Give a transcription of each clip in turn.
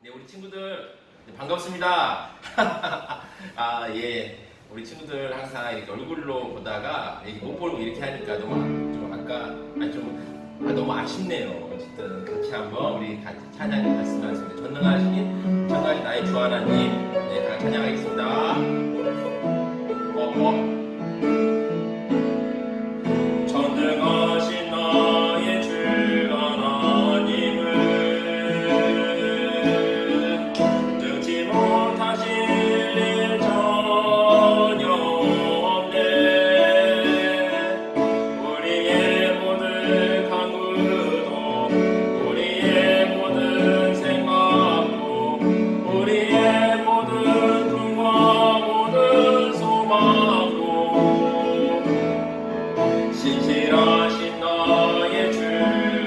네, 우리 친구들 반갑습니다. 아, 예. 우리 친구들 항상 이렇게 얼굴로 보다가 못 보고 이렇게 하니까 좀 아까 너무 아쉽네요. 어쨌든 같이 한번 우리 같이 찬양 말씀하겠습니다. 전능하신 나의 주 하나님, 네, 다 찬양하겠습니다. 전능하신 나의 주 하나님을 능치 못하실 일 전혀 없네. 우리의 모든 간구도 우리의 모든 생각도 우리의 모든 꿈과 모든 소망도 신실하신 나의 주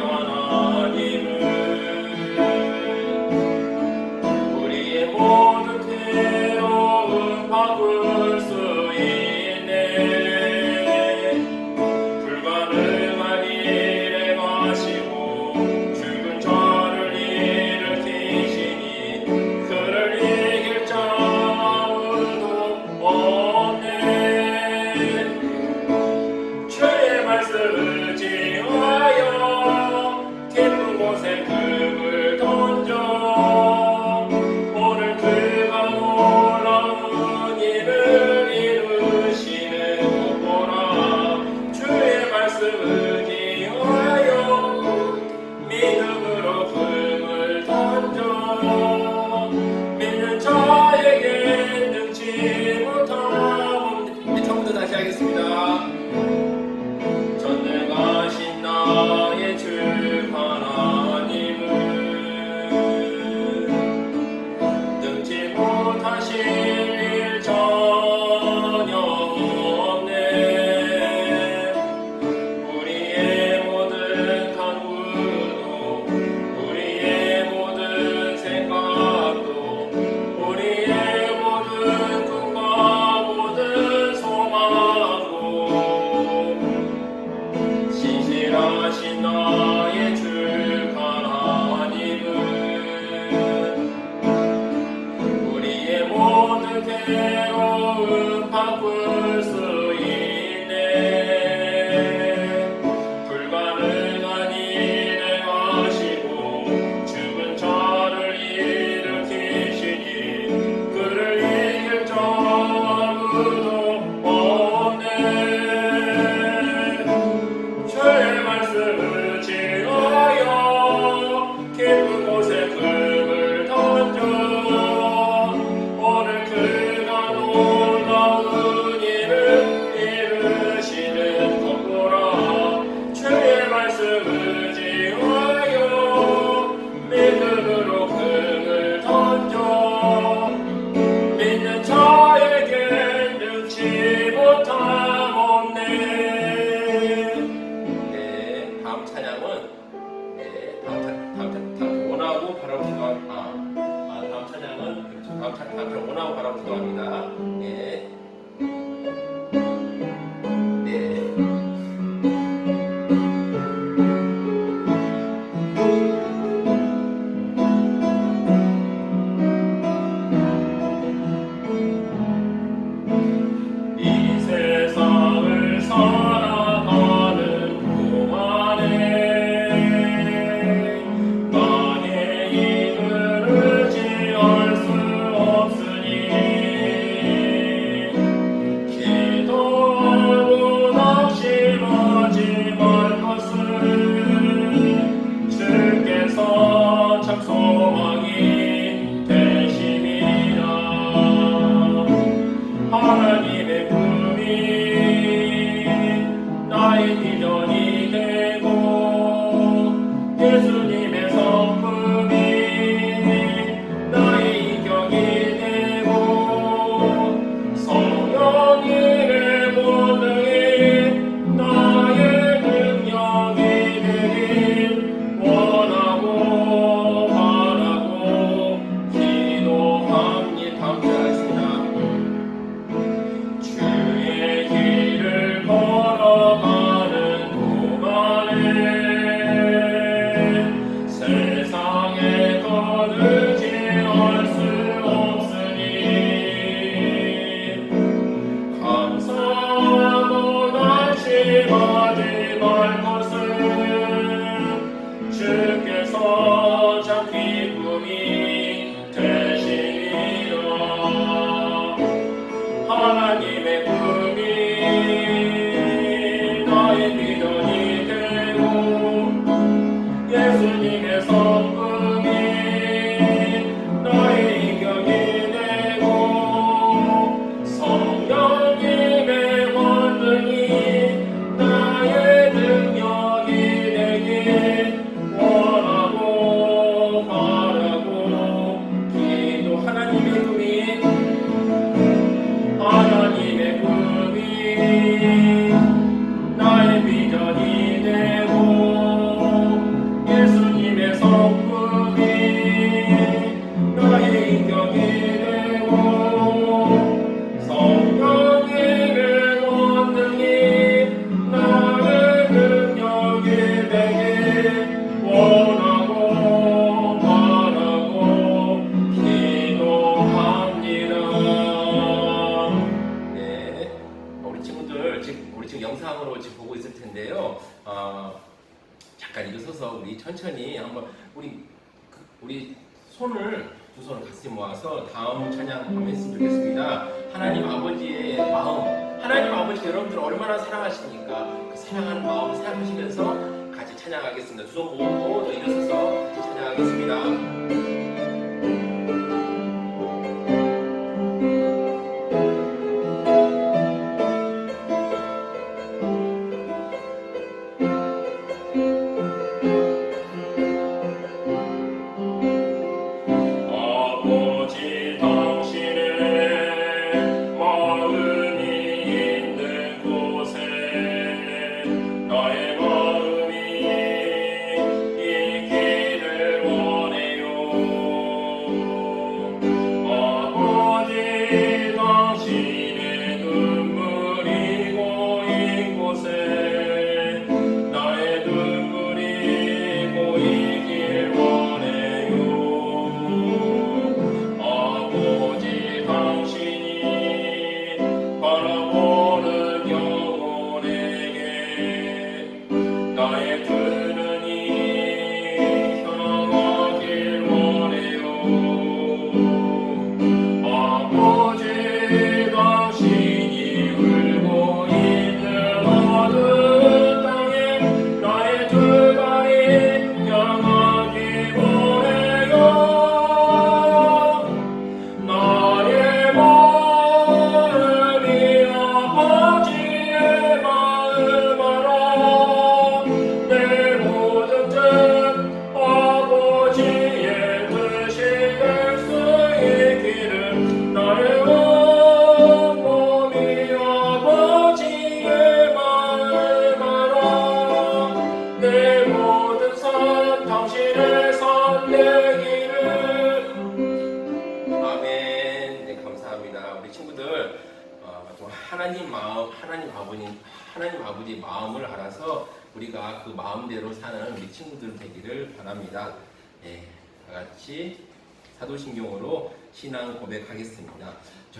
하나님은 우리의 모든 괴로움 바꿀 수 있네. 불가능한 일에 가시고 죽은 자를 일으키시니 그를 이길 자 아무도 없네. 주의 말씀을 의지하여 깊은 곳에 금을 던져 오늘 그가 놀라운 일을 이루시는 것 보라. 주의 말씀을 의지하여 믿음으로 금을 던져 믿는 자에게 능치 못함. 처음부터 다시 하겠습니다. 전능하신 나의 주 하나님은 능치 못하실 일 전혀 없네. 우리의 모든 간구도 우리의 모든 생각도 우리의 모든 꿈과 모든 소망도 신실하신 나의 주 하나님은 우리의 모든 괴로움 바꿀 수 있네. 불가능한 일에 가시고 죽은 자를 일으키시니 그를 이길 자 아무도 없네. 주의 말씀을 지하여 깊은 곳에 금을 던져 오늘 그가 놀라운 일을 이루시는 것 보라. 주의 말씀을 지하여 믿음으로 금을 던져 믿는 자에게 능치 못함 없네. 다음 찬양은 다음 원하고 바라고 다음 찬양은 다음 원하고 바라고 기도합니다. 네. 네. 이 세상을 살아가는 동안에 나의 힘을 의지할 수 없으니 할 수 없으니 감사하고 낙심하지 말 것은 주께서 참 기쁨이 되시리라. 하나님의 품이 나의 비전이 되고 예수님의 성품이 나의 인격이 되고 성령님의 권능이 나의 능력이 되길 원하고 바라고 기도. 하나님의 꿈이 나의 비전이 되고 예수님의 성품이 나의 인격이 되고 성령님의 권능이 나의 능력이 되길 원하고 바라고 기도합니다. 네, 우리 지금 영상으로 지금 보고 있을 텐데요. 잠깐 일어서서 우리 천천히 한번 우리 두 손을 같이 모아서 다음 찬양 한번 했으면 좋겠습니다. 하나님 아버지의 마음, 하나님 아버지 여러분들 얼마나 사랑하십니까? 그 사랑하는 마음 생각하시면서 같이 찬양하겠습니다. 두 손 모으고 또 일어서서 같이 찬양하겠습니다. 하나님 아버지의 마음을 알아서 우리가 그 마음대로 사는 우리 친구들 되기를 바랍니다. 다 같이 사도신경으로 신앙 고백하겠습니다.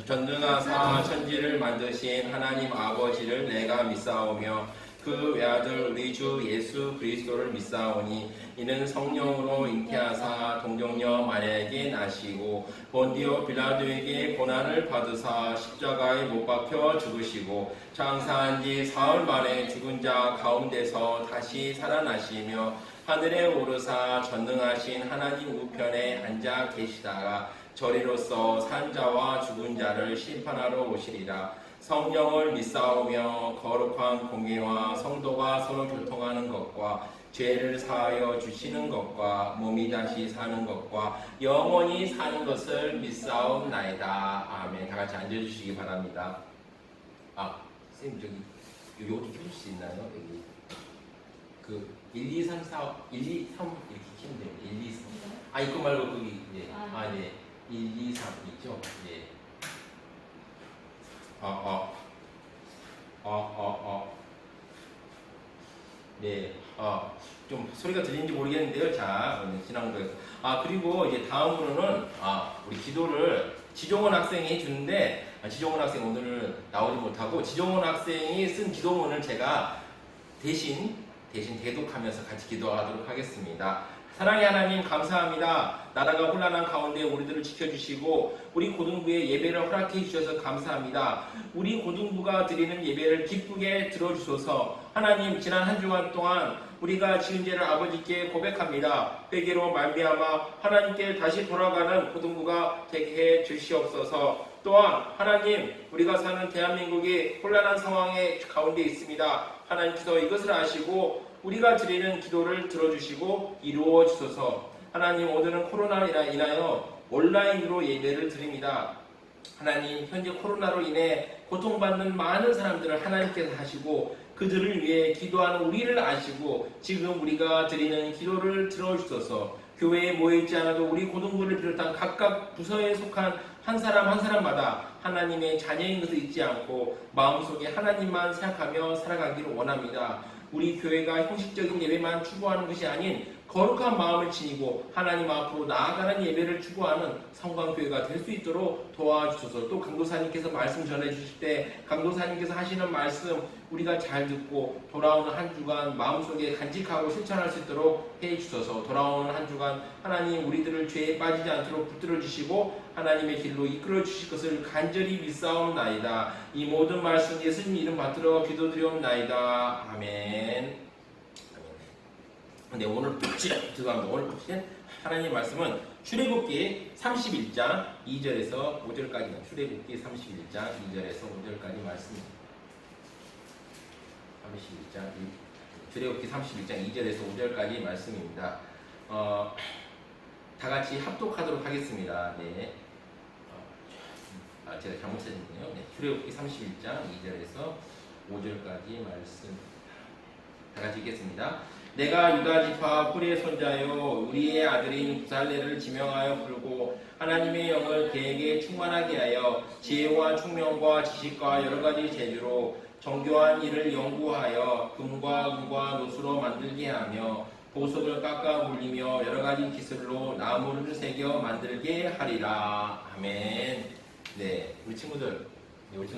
전능하사 천지를 만드신 하나님 아버지를 내가 믿사오며 그 외아들 우리 주 예수 그리스도를 믿사오니 이는 성령으로 잉태하사 동정녀 마리아에게 나시고 본디오 빌라도에게 고난을 받으사 십자가에 못 박혀 죽으시고 장사한 지 사흘 만에 죽은 자 가운데서 다시 살아나시며 하늘에 오르사 전능하신 하나님 우편에 앉아 계시다가 저리로서 산 자와 죽은 자를 심판하러 오시리라. 성령을 믿사오며 거룩한 공예와 성도가 서로 교통하는 것과 죄를 사하여 주시는 것과 몸이 다시 사는 것과 영원히 사는 것을 믿사옵나이다. 아멘. 다 같이 앉아주시기 바랍니다. 선생님 여기 어디 켜줄 수 있나요? 여기 1, 2, 3, 4, 1, 2, 3 이렇게 키면 돼요. 1, 2, 3. 이거 말고 거기 네. 1, 2, 3 있죠? 네. 네. 좀 소리가 들리는지 모르겠는데요. 자, 지난 거에서. 그리고 이제 다음으로는, 우리 기도를 지종원 학생이 해주는데, 지종원 학생 오늘 나오지 못하고, 지종원 학생이 쓴 기도문을 제가 대신 대독하면서 같이 기도하도록 하겠습니다. 사랑의 하나님 감사합니다. 나라가 혼란한 가운데 우리들을 지켜주시고 우리 고등부의 예배를 허락해 주셔서 감사합니다. 우리 고등부가 드리는 예배를 기쁘게 들어주소서. 하나님 지난 한 주간 동안 우리가 지은 죄를 아버지께 고백합니다. 회개로 말미암아 하나님께 다시 돌아가는 고등부가 되게 해 주시옵소서. 또한 하나님 우리가 사는 대한민국이 혼란한 상황의 가운데 있습니다. 하나님께서 이것을 아시고 우리가 드리는 기도를 들어주시고 이루어 주소서. 하나님 오늘은 코로나로 인하여 온라인으로 예배를 드립니다. 하나님 현재 코로나로 인해 고통받는 많은 사람들을 하나님께서 하시고 그들을 위해 기도하는 우리를 아시고 지금 우리가 드리는 기도를 들어주소서. 교회에 모여있지 않아도 우리 고등부를 비롯한 각각 부서에 속한 한 사람 한 사람마다 하나님의 자녀인 것을 잊지 않고 마음속에 하나님만 생각하며 살아가기를 원합니다. 우리 교회가 형식적인 예배만 추구하는 것이 아닌 거룩한 마음을 지니고 하나님 앞으로 나아가는 예배를 추구하는 성광교회가 될 수 있도록 도와주소서. 또 강도사님께서 말씀 전해주실 때 강도사님께서 하시는 말씀 우리가 잘 듣고 돌아오는 한 주간 마음속에 간직하고 실천할 수 있도록 해주소서. 돌아오는 한 주간 하나님 우리들을 죄에 빠지지 않도록 붙들어 주시고 하나님의 길로 이끌어 주실 것을 간절히 믿사옵나이다. 이 모든 말씀 예수님 이름 받들어 기도드리옵나이다. 아멘. 근데 오늘 보신 하나님의 말씀은 출애굽기 31장 2절에서 5절까지입니다. 출애굽기 31장 2절에서 5절까지 말씀입니다. 출애굽기 31장 2절에서 5절까지 말씀입니다. 다 같이 합독하도록 하겠습니다. 네. 제가 잘못 썼네요. 네. 출애굽기 31장 2절에서 5절까지 말씀. 다 같이 읽겠습니다. 내가 유다 지파 후리의 손자요 우리의 아들인 부살레를 지명하여 부르고 하나님의 영을 그에게 충만하게 하여 지혜와 총명과 지식과 여러 가지 재주로 정교한 일을 연구하여 금과 은과 노수로 만들게 하며 보석을 깎아 물리며 여러 가지 기술로 나무를 새겨 만들게 하리라. 아멘. 네, 우리 친구들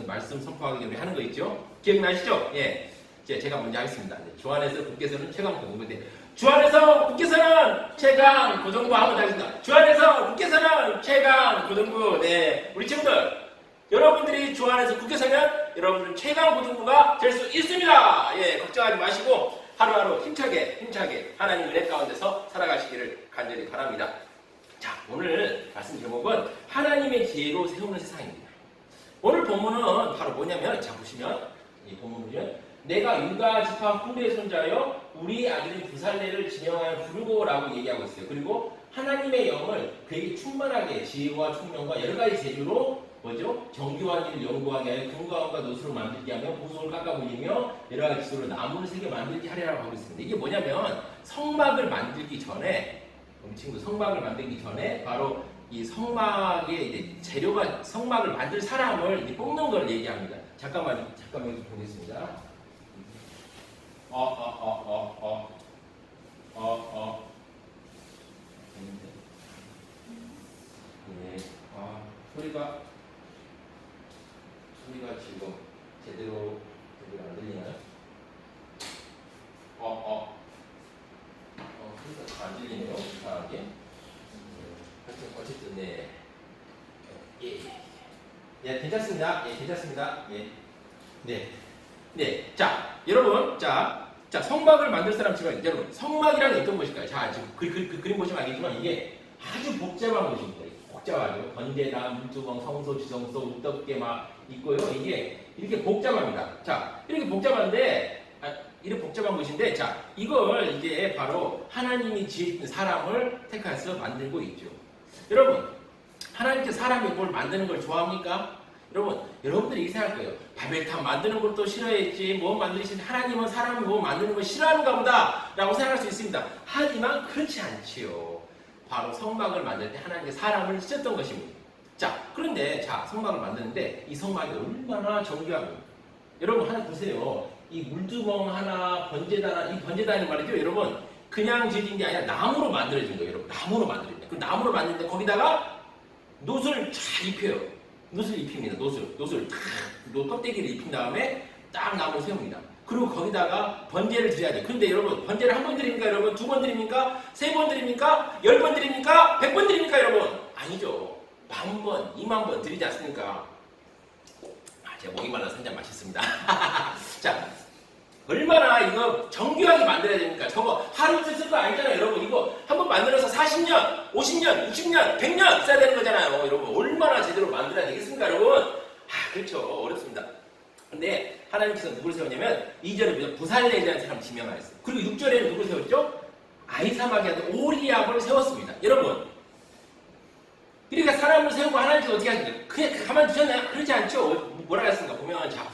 말씀 선포하기 전에 하는 거 있죠? 기억나시죠? 예. 제가 먼저 하겠습니다. 주 안에서 국께서는 최강 고등부인데 주 안에서 국께서는 최강 고등부 한번 하겠습니다. 주 안에서 국께서는 최강 고등부. 네, 우리 친구들 여러분들이 주 안에서 국께서면 여러분들은 최강 고등부가 될 수 있습니다. 예, 걱정하지 마시고 하루하루 힘차게 하나님 은혜 가운데서 살아가시기를 간절히 바랍니다. 자, 오늘 말씀 제목은 하나님의 지혜로 세우는 세상입니다. 오늘 본문은 바로 뭐냐면 자 보시면 이 본문은요. 내가 유다 지파 후리의 손자여 우리 아들인 부살레를 지명하여 부르고라고 얘기하고 있어요. 그리고 하나님의 영을 그에게 충만하게 지혜와 총명과 여러 가지 재주로 뭐죠? 정교한 일을 연구하게 하여 금과 은과 노수로 만들게 하며 보석을 깎아 물리며 여러 가지 기술로 나무를 새겨 만들게 하리라고 하고 있습니다. 이게 뭐냐면 성막을 만들기 전에 우리 친구 성막을 만들기 전에 바로 이 성막의 이제 재료가 성막을 만들 사람을 이제 뽑는 걸 얘기합니다. 잠깐만 보겠습니다. 네. 소리가 지금 제대로 안 들리나요? 소리가 안 들리네요. 이상하게. 어쨌든 네. 예, 괜찮습니다. 예, 괜찮습니다. 예. 네. 자, 여러분, 자, 성막을 만들 사람 지금 여러분, 성막이라는 게 어떤 것일까요? 자, 지금 그림 보시면 알겠지만 이게 아주 복잡한 것입니다. 복잡하죠. 번제나 물두멍, 성소, 지성소, 우떡게 막 있고요. 이게 이렇게 복잡합니다. 자, 이렇게 복잡한데, 이렇게 복잡한 것인데, 자, 이걸 이제 바로 하나님이 지은 사람을 택해서 만들고 있죠. 여러분, 하나님께 사람이 뭘 만드는 걸 좋아합니까? 여러분들이 이렇게 생각할 거예요. 바벨탑 만드는 것도 싫어했지, 뭐 만들지, 하나님은 사람이 뭐 만드는 걸 싫어하는가 보다 라고 생각할 수 있습니다. 하지만 그렇지 않지요. 바로 성막을 만들 때 하나님께 사람을 쓰셨던 것입니다. 자, 그런데 성막을 만드는데 이 성막이 얼마나 정교합니까? 여러분 하나 보세요. 이 물두멍 하나, 번제단 하나, 이 번제단이 말이죠, 여러분. 그냥 지어진 게 아니라 나무로 만들어진 거예요, 여러분. 나무로 만들어진 거예요. 그 나무로 만드는데 거기다가 놋을 잘 입혀요. 놋을 입힙니다. 놋을 탁 껍데기를 입힌 다음에 딱 나무를 세웁니다. 그리고 거기다가 번제를 드려야 돼요. 근데 여러분, 번제를 한 번 드립니까, 여러분? 두 번 드립니까? 세 번 드립니까? 10번 드립니까? 100번 드립니까, 여러분? 아니죠. 10,000번, 20,000번 드리지 않습니까? 제가 목이 말라서 한 잔 마셨습니다. 자, 얼마나 이거 정교하게 만들어야 됩니까? 저거 하루 이틀 쓸 거 아니잖아요, 여러분. 이거 한번 만들어서 40년, 50년, 60년, 100년 써야 되는 거잖아요, 여러분. 얼마나 제대로 만들어야 되겠습니까, 여러분? 그렇죠. 어렵습니다. 근데 하나님께서 누구를 세웠냐면 2절에 부살레라는 사람 지명하였어요. 그리고 6절에는 누구를 세웠죠? 아히사막의 아들 오리압을 세웠습니다. 여러분, 그러니까 사람을 세우고 하나님께서 어떻게 하십니까? 그냥 가만히 두셨나요? 그렇지 않죠. 뭐라 했습니까? 보면 자,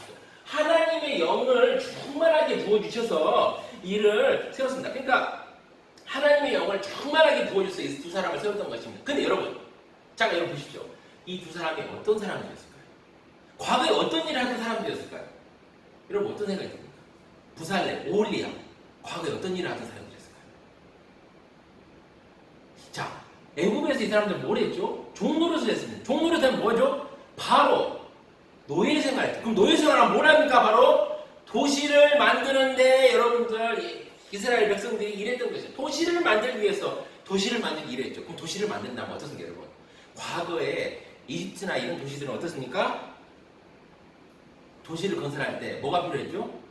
하나님의 영을 충만하게 부어주셔서 이를 세웠습니다. 그러니까 하나님의 영을 충만하게 부어줘서 이 두 사람을 세웠던 것입니다. 근데 여러분, 잠깐 여러분 보십시오. 이 두 사람이 어떤 사람들이었을까요? 과거에 어떤 일을 하던 사람들이었을까요? 여러분 어떤 생각이 듭니까? 부살레, 오리압, 과거에 어떤 일을 하던 사람들이었을까요? 자, 애굽에서 이 사람들 뭘 했죠? 종노릇을 했습니다. 종노릇은 뭐죠? 바로 노예생활. 그럼 노예생활은 뭐랍니까? 바로 도시를 만드는데 여러분들 이스라엘 백성들이 일했던 것이죠. 도시를 만들기 위해서 도시를 만들기 일했죠. 그럼 도시를 만든다면 어떻습니까, 여러분? 과거에 이집트나 이런 도시들은 어떻습니까? 도시를 건설할 때 뭐가 필요했죠?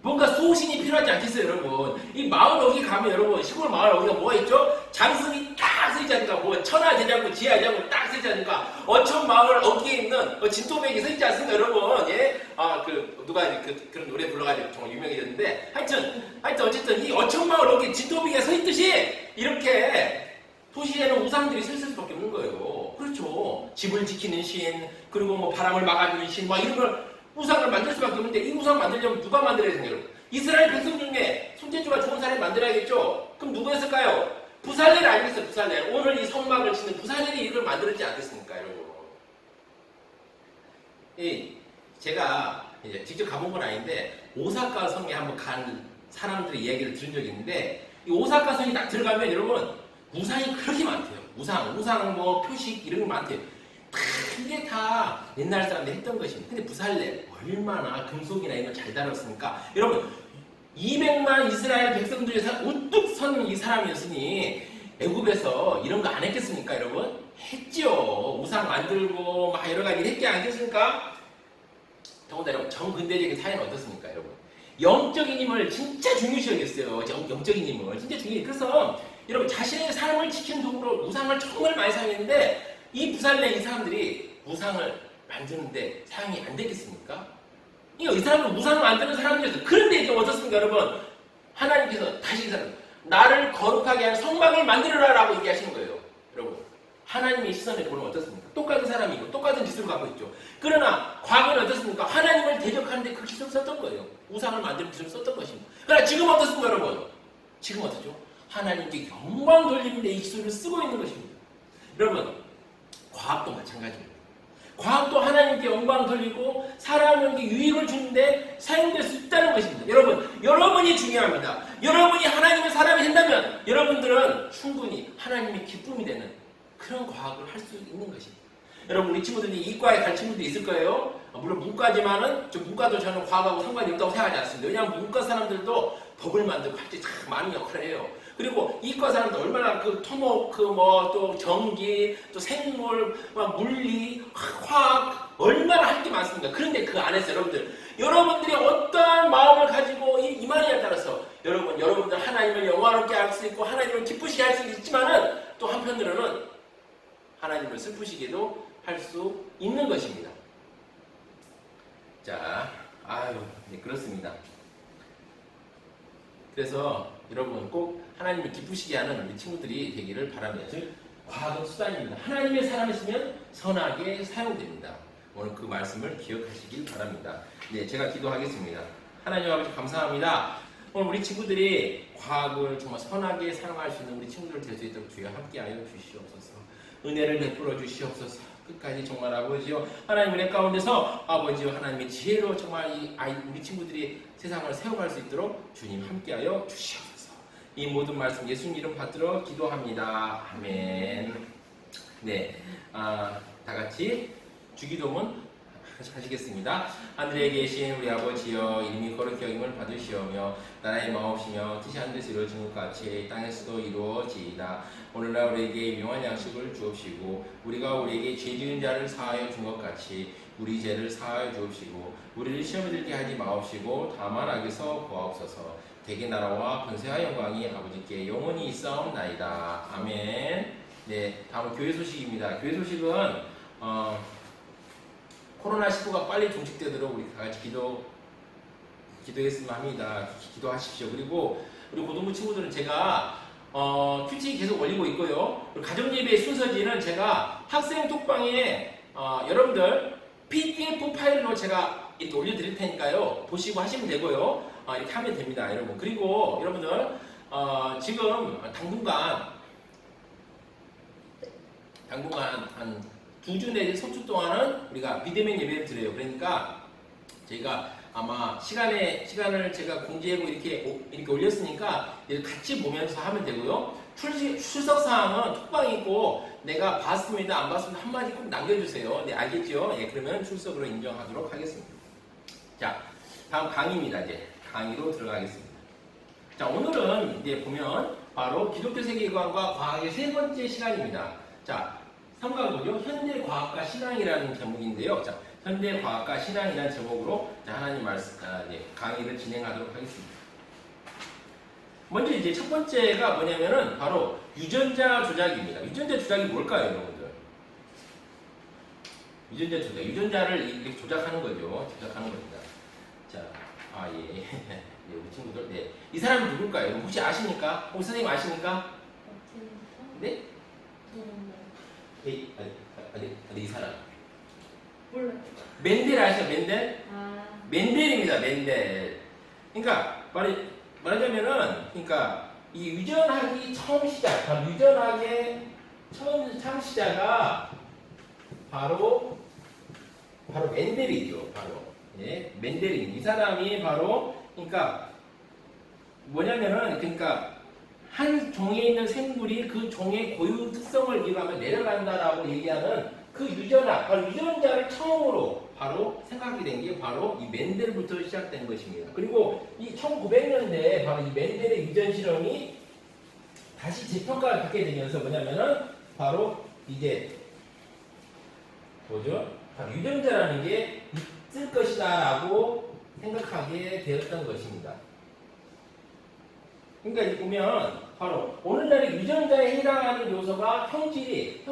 뭔가 수호신이 필요하지 않겠어요, 여러분? 이 마을 어디 가면 여러분, 시골 마을 어디가 뭐가 있죠? 장승이 딱 서있지 않습니까? 뭐 천하대장군, 지하대장군 딱 서있지 않습니까? 어촌 마을 어귀에 있는 진토백이 서있지 않습니까, 여러분? 예? 누가 그런 노래 불러가지고 정말 유명해졌는데, 하여튼 어쨌든 이 어촌 마을 어귀에 진토백이 서있듯이 이렇게 도시에는 우상들이 설 수밖에 없는 거예요. 그렇죠. 집을 지키는 신, 그리고 뭐 바람을 막아주는 신, 막 이런 걸 우상을 만들 수밖에 없는데 이 우상 만들려면 누가 만들어야 되나요? 이스라엘 백성 중에 손재주가 좋은 사람이 만들어야겠죠? 그럼 누구였을까요? 부살렐 아니겠어요? 부살렐. 오늘 이 성막을 짓는 부살렐이 이걸 만들었지 않겠습니까, 여러분? 제가 이제 직접 가본 건 아닌데 오사카 성에 한번 간 사람들의 이야기를 들은 적이 있는데 이 오사카 성이 딱 들어가면 여러분 우상이 그렇게 많대요. 우상 뭐 표식 이런 게 많대요. 이게 다 옛날 사람들이 했던 것입니다. 근데 부살렐 얼마나 금속이나 이런 걸 잘 다뤘습니까? 여러분 200만 이스라엘 백성들이 우뚝 선 이 사람이었으니 애굽에서 이런 거 안 했겠습니까, 여러분? 했죠. 우상 만들고 막 여러 가지 했지 않겠습니까? 더군다나 여러분 정근대적인 사회는 어떻습니까, 여러분? 영적인 힘을 진짜 중요시 여겼어요. 영적인 힘을 진짜 중요시. 그래서 여러분 자신의 삶을 지키는 도구로 우상을 정말 많이 사용했는데 이 부살렐 이 사람들이 우상을 만드는데 사용이 안 됐겠습니까? 이 사람은 우상을 만드는 사람들이었어요. 그런데 이제 어떻습니까, 여러분? 하나님께서 다시 이 사람 나를 거룩하게 하는 성막을 만들어라 라고 얘기하시는 거예요. 여러분 하나님의 시선에 보면 어떻습니까? 똑같은 사람이고 똑같은 짓을 갖고 있죠. 그러나 과거는 어떻습니까? 하나님을 대적하는데 그 기술을 썼던 거예요. 우상을 만드는 기술을 썼던 것입니다. 그러나 지금 어떻습니까, 여러분? 지금 어떻죠? 하나님께 영광 돌리는데 이 기술을 쓰고 있는 것입니다. 여러분 과학도 마찬가지입니다. 과학도 하나님께 영광 돌리고 사람에게 유익을 주는데 사용될 수 있다는 것입니다. 여러분이 중요합니다. 여러분이 하나님의 사람이 된다면 여러분들은 충분히 하나님의 기쁨이 되는 그런 과학을 할 수 있는 것입니다. 여러분 우리 친구들이 이과에 갈 친구들이 있을 거예요. 물론 문과지만은 문과도 저는 과학하고 상관이 없다고 생각하지 않습니다. 왜냐하면 문과 사람들도 법을 만들고 할 때 참 많은 역할을 해요. 그리고 이과 사람들 얼마나 토목, 또 전기, 또 생물, 물리, 화학 얼마나 할 게 많습니까? 그런데 그 안에서 여러분들이 어떠한 마음을 가지고 임하느냐에 따라서 여러분들 하나님을 영화롭게 할 수 있고 하나님을 기쁘시게 할 수 있지만은 또 한편으로는 하나님을 슬프시게도 할 수 있는 것입니다. 자, 네, 그렇습니다. 그래서 여러분 꼭 하나님을 기쁘시게 하는 우리 친구들이 되기를 바랍니다. 즉 과학은 수단입니다. 하나님의 사람이시면 선하게 사용됩니다. 오늘 그 말씀을 기억하시길 바랍니다. 네, 제가 기도하겠습니다. 하나님 아버지 감사합니다. 오늘 우리 친구들이 과학을 정말 선하게 사용할 수 있는 우리 친구들 될 수 있도록 주여 함께하여 주시옵소서. 은혜를 베풀어 주시옵소서. 끝까지 정말 아버지요 하나님 은혜 가운데서 아버지요 하나님의 지혜로 정말 우리 친구들이 세상을 세워갈 수 있도록 주님 함께하여 주시옵소서. 이 모든 말씀 예수님 이름 받들어 기도합니다. 아멘. 네, 다 같이 주기도문 하시겠습니다. 하늘에 계신 우리 아버지여, 이름이 거룩히 여김을 받으시오며 나라의 마옵시며 뜻이 하늘에서 이루어진 것 같이 땅에서도 이루어지이다. 오늘날 우리에게 명한 양식을 주옵시고 우리가 우리에게 죄 지은 자를 사하여 준 것 같이 우리 죄를 사하여 주옵시고 우리를 시험에 들게 하지 마옵시고 다만 악에서 구하옵소서. 대개 나라와 권세와 영광이 아버지께 영원히 있사옵나이다. 아멘. 네, 다음은 교회 소식입니다. 교회 소식은 코로나19가 빨리 종식되도록 우리 다 같이 기도했으면 합니다. 기도하십시오. 그리고 우리 고등부 친구들은 제가 큐티 계속 올리고 있고요. 가정예배 순서지는 제가 학생 톡방에 여러분들 PDF 파일로 제가 이렇게 올려드릴 테니까요. 보시고 하시면 되고요. 이렇게 하면 됩니다, 여러분. 그리고 여러분들 지금 당분간 한 2주 내지 3주 동안은 우리가 비대면 예배를 드려요. 그러니까 저희가 아마 시간을 제가 공지하고 이렇게 올렸으니까 같이 보면서 하면 되고요. 출석 사항은 톡방에 있고 내가 봤습니다, 안 봤습니다 한마디 꼭 남겨주세요. 네, 알겠죠? 예, 그러면 출석으로 인정하도록 하겠습니다. 자, 다음 강의입니다. 이제 강의로 들어가겠습니다. 자, 오늘은 이제 보면 바로 기독교 세계관과 과학의 세 번째 시간입니다. 자, 3강도죠. 현대과학과 신앙이라는 제목인데요. 자, 현대과학과 신앙이라는 제목으로 하나님 말씀 강의를 진행하도록 하겠습니다. 먼저 이제 첫 번째가 뭐냐면은 바로 유전자 조작입니다. 유전자 조작이 뭘까요, 여러분들? 유전자 조작. 유전자를 이렇게 조작하는 거죠. 조작하는 겁니다. 자, 예. 네, 우리 친구들. 네. 이 사람은 누굴까요? 혹시 아십니까? 혹시 선생님 아십니까? 네? 이 사람. 몰라요. 멘델 아시죠? 멘델? 아. 멘델입니다. 멘델. 그러니까 말하자면은 그러니까 이 유전학이 처음 시작, 유전학의 처음 시작가 바로 멘델이죠. 바로 예, 멘델이 이 사람이 바로 그러니까 뭐냐면은 그러니까 한 종에 있는 생물이 그 종의 고유 특성을 이용하면 내려간다라고 얘기하는 그 유전학, 바로 유전자를 처음으로 바로 생각하게 된 게 바로 이 멘델부터 시작된 것입니다. 그리고 이 1900년대에 바로 이 멘델의 유전 실험이 다시 재평가를 받게 되면서 뭐냐면은 바로 이제 뭐죠? 바로 유전자라는 게 있을 것이다라고 생각하게 되었던 것입니다. 그러니까 이제 보면 바로 오늘날의 유전자에 해당하는 요소가 형질이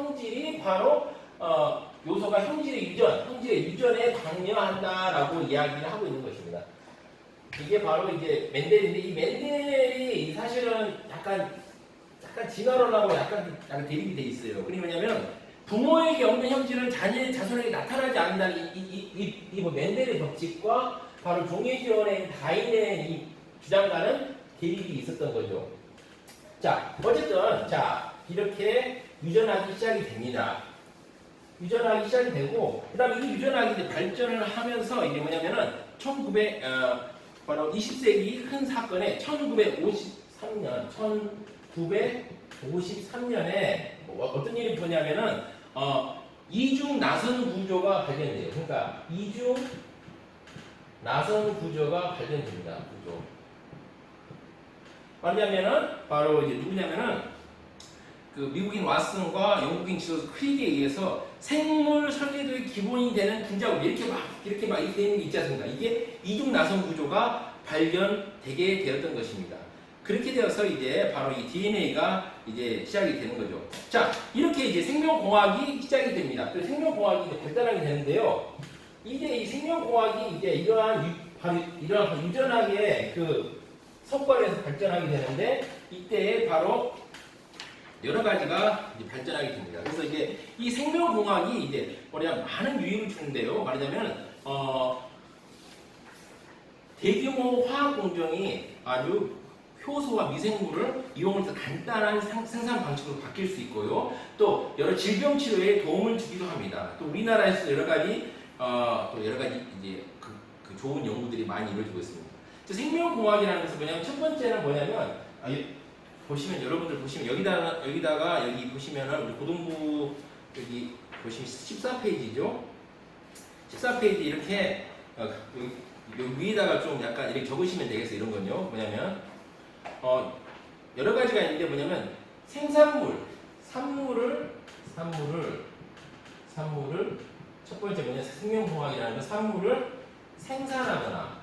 바로 요소가 형질의 유전에 관여한다라고 이야기를 하고 있는 것입니다. 이게 바로 이제 멘델인데 이 멘델이 사실은 약간 진화론하고 약간 대립이 돼 있어요. 그게 뭐냐면 부모에게 없는 형질은 자손에게 나타나지 않는다는 이 멘델의 법칙과 바로 종의지원의 다인의 이 주장과는 대립이 있었던 거죠. 자, 어쨌든 이렇게 유전학이 시작이 됩니다. 유전학이 시작이 되고 그다음에 이 유전학이 이제 발전을 하면서 이게 뭐냐면은 바로 20세기 큰 사건에 1953년에 어떤 일이 뭐냐면은 이중 나선 구조가 발견돼요. 그러니까 이중 나선 구조가 발견됩니다. 말하자면은 바로 이제 누구냐면은 그 미국인 왓슨과 영국인 지도자 크릭에 의해서 생물 설계도의 기본이 되는 분자구 이렇게 막 되는 게 있지 않습니까? 이게 이중 나선 구조가 발견되게 되었던 것입니다. 그렇게 되어서 이제 바로 이 DNA가 이제 시작이 되는 거죠. 자, 이렇게 이제 생명공학이 시작이 됩니다. 그래서 생명공학이 이제 발달하게 되는데요. 이제 이 생명공학이 이제 이러한 유전학의 그 성과에서 발전하게 되는데 이때 바로 여러 가지가 이제 발전하게 됩니다. 그래서 이제 이 생명공학이 이제 많은 유익을 주는데요. 말하자면 대규모 화학 공정이 아주 효소와 미생물을 이용해서 간단한 생산 방식으로 바뀔 수 있고요. 또 여러 질병 치료에 도움을 주기도 합니다. 또 우리나라에서 여러 가지 이제 그 좋은 연구들이 많이 이루어지고 있습니다. 생명공학이라는 것은 뭐냐면 첫 번째는 뭐냐면 보시면 여러분들 보시면 여기다가 여기 보시면은 우리 고등부 여기 보시면 14페이지죠. 14페이지 이렇게 여기 위에다가 좀 약간 이렇게 적으시면 되겠어요. 이런 건요. 뭐냐면 여러 가지가 있는데 뭐냐면 산물을 첫 번째 뭐냐 생명공학이라는 건 산물을 생산하거나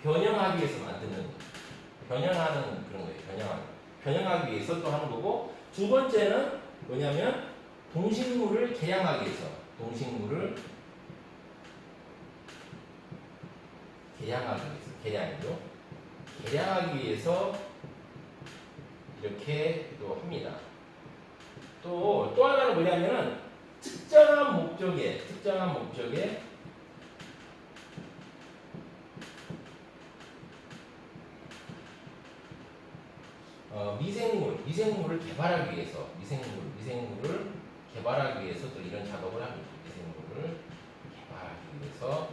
변형하기 위해서 변형하는 그런 거예요. 변형하기 위해서 또 하는 거고, 두 번째는 뭐냐면 동식물을 개량하기 위해서 개량하기 위해서 이렇게 또 합니다. 또 하나는 뭐냐면은 특정한 목적에 미생물을 개발하기 위해서 미생물을 개발하기 위해서 또 이런 작업을 합니다. 미생물을 개발하기 위해서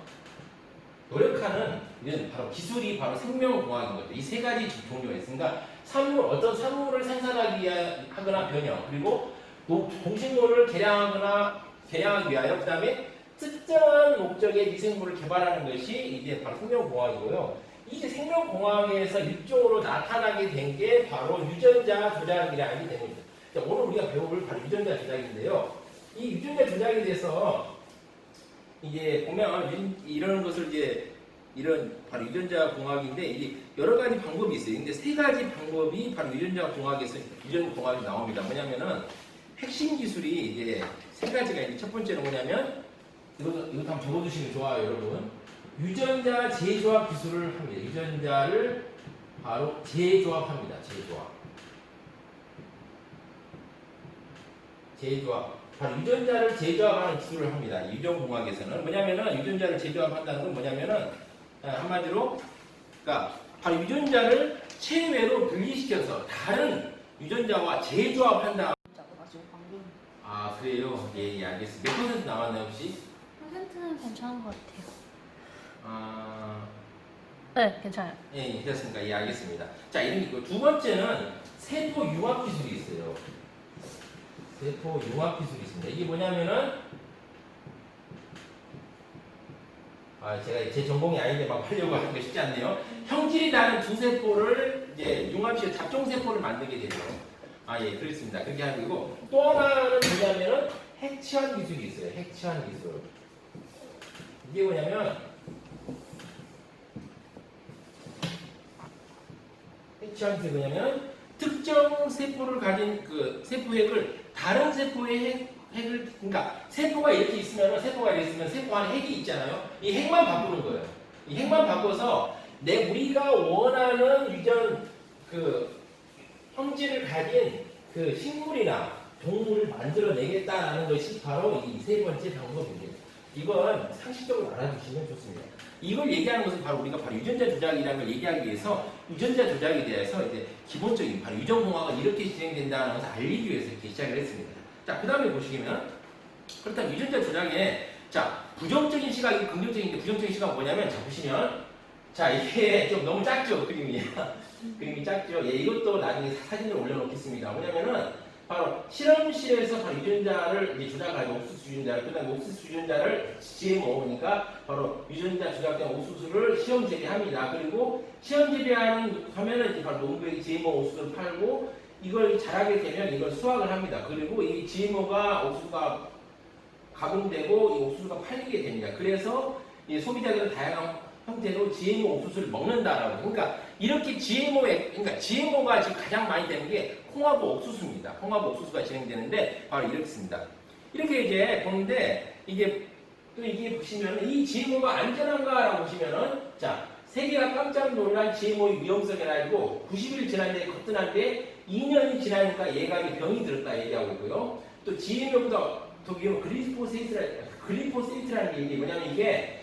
노력하는 이런 바로 기술이 바로 생명공학인 거죠. 이 세 가지 종류가 있으니까 어떤 산물을 생산하기 하거나 변형, 그리고 동식물을 개량하기 위하여, 그 다음에 특정한 목적의 미생물을 개발하는 것이 이제 바로 생명공학이고요. 이제 생명공학에서 일종으로 나타나게 된 게 바로 유전자 조작이라는 게 됩니다. 오늘 우리가 배울 바로 유전자 조작인데요. 이 유전자 조작에 대해서 이제 보면 이런 것을 이제 이런 바로 유전자 공학인데 이게 여러 가지 방법이 있어요. 근데 세 가지 방법이 바로 유전자 공학이 나옵니다. 뭐냐면은 핵심 기술이 이제 세 가지가 있는데 첫 번째는 뭐냐면 이것도 한번 적어주시면 좋아요, 여러분. 유전자 재조합 기술을 합니다. 유전자를 바로 재조합합니다. 바로 유전자를 재조합하는 기술을 합니다. 유전공학에서는 뭐냐면은 유전자를 재조합한다는 건 뭐냐면은 한마디로 그러니까 바로 유전자를 체외로 분리시켜서 다른 유전자와 재조합한다. 아 그래요? 예 알겠습니다. 몇 퍼센트 나왔나요 혹시? 퍼센트는 괜찮은 것 같아요. 아 네, 괜찮아요. 예 괜찮습니까? 예 알겠습니다. 자 이런 거. 두 번째는 세포 융합 기술이 있어요. 세포 융합 기술이 있습니다. 이게 뭐냐면은 제가 제 전공이 아닌데 막 하려고 하기가 쉽지 않네요. 형질이 다른 두 세포를 이제 융합시켜 잡종 세포를 만들게 되죠. 예, 그렇습니다. 그렇게 하고 또 하나는 뭐냐면은 핵치환 기술이 있어요. 핵치환 기술. 이게 뭐냐면 핵치환 기술이 뭐냐면 특정 세포를 가진 그 세포핵을 다른 세포의 핵을 그러니까 세포가 이렇게 있으면 세포 안에 핵이 있잖아요. 이 핵만 바꾸는 거예요. 이 핵만 바꿔서 우리가 원하는 유전 그 형질을 가진 그 식물이나 동물을 만들어내겠다라는 것이 바로 이 세 번째 방법입니다. 이건 상식적으로 알아두시면 좋습니다. 이걸 얘기하는 것은 바로 우리가 바로 유전자 조작이라는 걸 얘기하기 위해서 유전자 조작에 대해서 이제 기본적인 바로 유전공학은 이렇게 진행된다는 것을 알리기 위해서 이렇게 시작을 했습니다. 자, 그 다음에 보시면 그렇다면 유전자 조작에 부정적인 시각이 긍정적인데 부정적인 시각은 뭐냐면 보시면 이게 좀 너무 작죠 그림이 그림이 작죠. 예, 이것도 나중에 사진을 올려놓겠습니다. 뭐냐면은 바로 실험실에서 바로 유전자를 이제 조작하고 옥수수 유전자를 그다음에 옥수수 유전자를 GMO니까 바로 유전자 조작된 옥수수를 시험 재배합니다. 그리고 시험 재배하면은 이제 바로 농부에게 GMO 옥수수를 팔고 이걸 자라게 되면 이걸 수확을 합니다. 그리고 이 GMO가 옥수수가 가공되고 이 옥수수가 팔리게 됩니다. 그래서 이 소비자들은 다양한 형태로 GMO 옥수수를 먹는다라고. 그러니까 이렇게 그러니까 GMO가 지금 가장 많이 되는 게 홍합 옥수수입니다. 홍합 옥수수가 진행되는데 바로 이렇습니다. 이렇게 이제 보는데 이게 보시면 이 GMO가 안전한가라고 보시면은 세계가 깜짝 놀란 GMO의 위험성이 아니고 90일 지났는데 거뜬한데 2년이 지나니까 얘가 병이 들었다 얘기하고 있고요. 또 GMO보다 더 위험한 글리포세이트라는 게 이게 뭐냐면 이게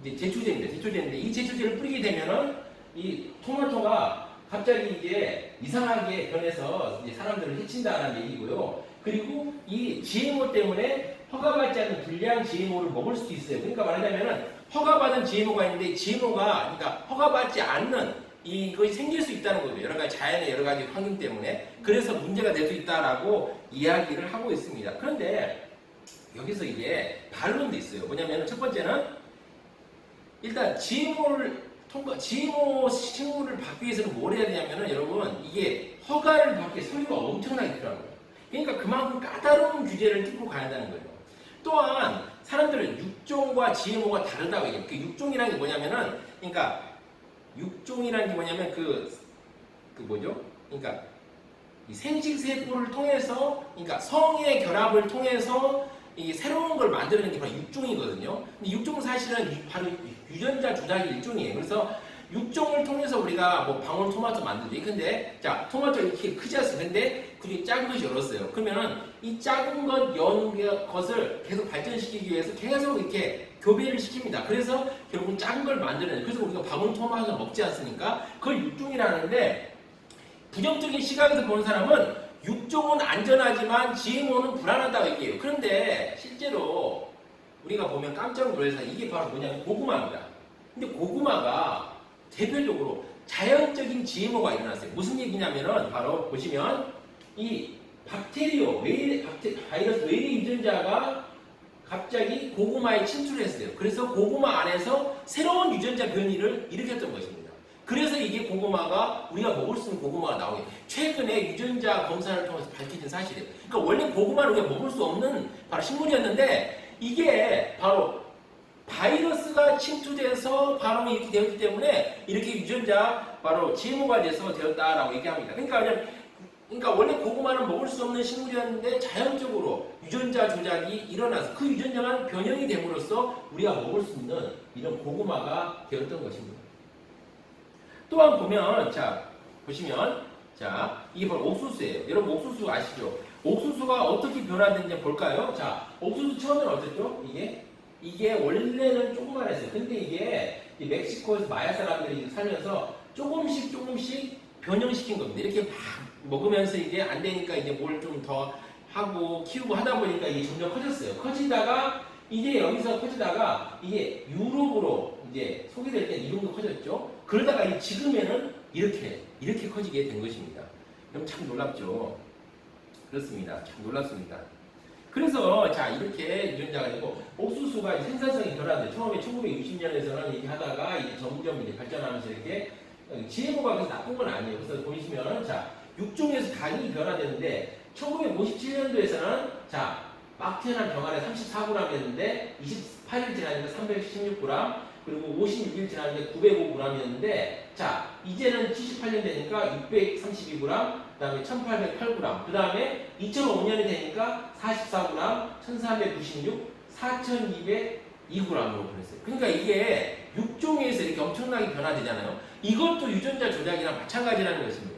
이제 제초제입니다. 제초제인데 이 제초제를 뿌리게 되면은 이 토마토가 갑자기 이제 이상하게 변해서 이제 사람들을 해친다는 얘기고요. 그리고 이 GMO 때문에 허가받지 않는 불량 GMO를 먹을 수도 있어요. 그러니까 말하자면은 허가받은 GMO가 있는데 GMO가 그러니까 허가받지 않는 이것이 생길 수 있다는 거죠. 여러 가지 자연의 여러 가지 환경 때문에. 그래서 문제가 될 수 있다라고 이야기를 하고 있습니다. 그런데 여기서 이제 반론도 있어요. 뭐냐면 첫 번째는 일단 GMO 식물을 받기 위해서는 뭘 해야 되냐면은 여러분 이게 허가를 받기 위해 서류가 엄청나게 필요한 거예요. 그러니까 그만큼 까다로운 규제를 뚫고 가야 한다는 거예요. 또한 사람들은 육종과 GMO가 다르다고 얘기해요. 그 육종이라는 게 뭐냐면은 그러니까 육종이라는 게 뭐냐면 그 뭐죠? 그러니까 이 생식세포를 통해서 그러니까 성의 결합을 통해서 이 새로운 걸 만드는 게 바로 육종이거든요. 근데 육종은 사실은 바로 유전자 조작이 일종이에요. 그래서 육종을 통해서 우리가 뭐 방울토마토 만들지. 근데 자 토마토 이렇게 크지 않습니까? 근데 그게 작은 것이 열었어요. 그러면은 이 작은 것을 계속 발전시키기 위해서 계속 이렇게 교배를 시킵니다. 그래서 결국은 작은 걸 만드는. 그래서 우리가 방울토마토를 먹지 않습니까? 그걸 육종이라는데 부정적인 시각에서 보는 사람은 육종은 안전하지만 GMO는 불안하다고 얘기해요. 그런데 실제로 우리가 보면 깜짝 놀라서 이게 바로 뭐냐면 고구마입니다. 근데 고구마가 대표적으로 자연적인 GMO가 일어났어요. 무슨 얘기냐면은 바로 보시면 이 바이러스 외래 유전자가 갑자기 고구마에 침투를 했어요. 그래서 고구마 안에서 새로운 유전자 변이를 일으켰던 것입니다. 그래서 이게 고구마가 우리가 먹을 수 있는 고구마가 나오게 최근에 유전자 검사를 통해서 밝혀진 사실이에요. 그러니까 원래 고구마를 우리가 먹을 수 없는 바로 식물이었는데 이게 바로 바이러스가 침투돼서 바로 이렇게 되었기 때문에 이렇게 유전자 바로 GMO가 돼서 되었다라고 얘기합니다. 그러니까 원래 고구마는 먹을 수 없는 식물이었는데 자연적으로 유전자 조작이 일어나서 그 유전자가 변형이 됨으로써 우리가 먹을 수 있는 이런 고구마가 되었던 것입니다. 또한 보면 자 보시면 자 이게 바로 옥수수예요. 여러분 옥수수 아시죠? 옥수수가 어떻게 변화되는지 볼까요? 자 옥수수 처음에는 어땠죠? 이게 원래는 조그만했어요. 근데 이게 멕시코에서 마야 사람들이 살면서 조금씩 변형시킨 겁니다. 이렇게 막 먹으면서 이제 안 되니까 이제 뭘 좀 더 하고 키우고 하다 보니까 이게 점점 커졌어요. 커지다가 이제 여기서 커지다가 이게 유럽으로 이제 소개될 때 이 정도 커졌죠. 그러다가 지금에는 이렇게 커지게 된 것입니다. 그럼 참 놀랍죠. 그렇습니다. 참 놀랍습니다. 그래서 자 이렇게 유전자가 되고 옥수수가 생산성이 변화돼. 처음에 1960년에서는 이렇게 하다가 이제 점점 이제 발전하면서 이렇게 GMO가 그래서 나쁜 건 아니에요. 그래서 보시면은 자 육종에서 당이 변화되는데 1957년도에서는 자 막 태어난 병아리 34g이었는데 28일 지나니까 316g 그리고 56일 지나니까 905g이었는데 자 이제는 78년 되니까 632g 그 다음에 1808g 그 다음에 2005년이 되니까 44g 1396 4202g으로 변했어요. 그러니까 이게 육종에서 이렇게 엄청나게 변화되잖아요. 이것도 유전자 조작이랑 마찬가지라는 것입니다.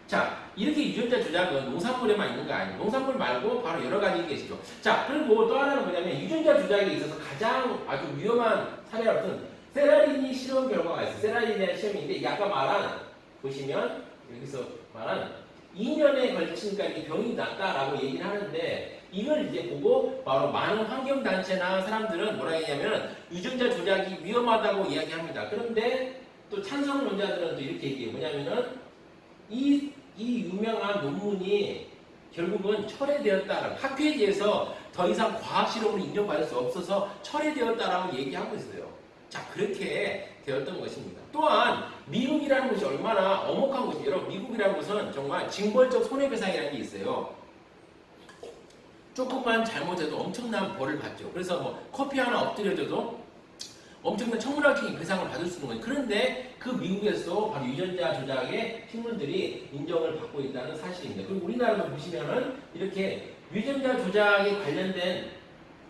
자, 이렇게 유전자 조작은 농산물에만 있는 거 아니에요. 농산물 말고 바로 여러 가지 계시죠. 자, 그리고 또 하나는 뭐냐면 유전자 조작에 있어서 가장 아주 위험한 사례가 어떤 세라리니 실험 결과가 있어요. 세라리니라는 실험인데 아까 말한 보시면 여기서 말한 2년에 걸친까지 병이 났다라고 얘기를 하는데 이걸 이제 보고 바로 많은 환경단체나 사람들은 뭐라 했냐면 유전자 조작이 위험하다고 이야기합니다. 그런데 또 찬성론자들은 또 이렇게 얘기해요. 뭐냐면은 이 유명한 논문이 결국은 철회되었다라고 학회지에서 더 이상 과학 실험으로 인정받을 수 없어서 철회되었다라고 얘기하고 있어요. 자, 그렇게 되었던 것입니다. 또한 미국이라는 것이 얼마나 엄혹한 곳이에요. 여러분, 미국이라는 것은 정말 징벌적 손해배상이라는 게 있어요. 조금만 잘못해도 엄청난 벌을 받죠. 그래서 뭐 커피 하나 엎드려줘도 엄청난 천문학적인 배상을 받을 수 있는 거예요. 그런데 그 미국에서 바로 유전자 조작의 식물들이 인정을 받고 있다는 사실입니다. 그리고 우리나라도 보시면은 이렇게 유전자 조작에 관련된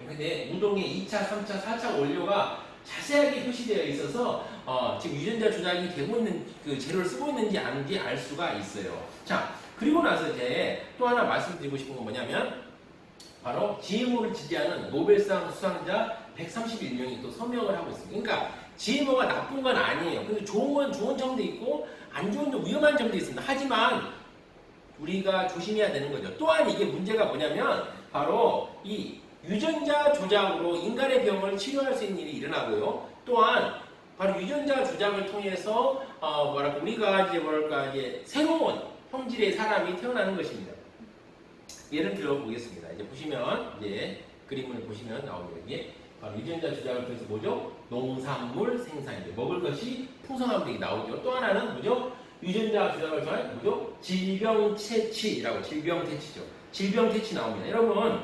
근데 우동의 2차, 3차, 4차 원료가 자세하게 표시되어 있어서 지금 유전자 조작이 되고 있는 그 재료를 쓰고 있는지 아닌지 알 수가 있어요. 자, 그리고 나서 이제 또 하나 말씀드리고 싶은 건 뭐냐면 바로 GMO를 지지하는 노벨상 수상자 131명이 또 서명을 하고 있습니다. 그러니까 GMO가 나쁜 건 아니에요. 근데 좋은 건 좋은 점도 있고 안 좋은 점, 위험한 점도 있습니다. 하지만 우리가 조심해야 되는 거죠. 또한 이게 문제가 뭐냐면 바로 이 유전자 조작으로 인간의 병을 치료할 수 있는 일이 일어나고요. 또한 바로 유전자 조작을 통해서 우리가 이제 새로운 형질의 사람이 태어나는 것입니다. 예를 들어 보겠습니다. 이제 보시면 이제 그림을 보시면 나오죠. 이게 바로 유전자 조작을 통해서 뭐죠? 농산물 생산이죠. 먹을 것이 풍성함이 나오죠. 또 하나는 뭐죠? 유전자 조작을 통한 뭐죠? 질병 퇴치라고 질병 퇴치죠. 질병 퇴치 나옵니다. 여러분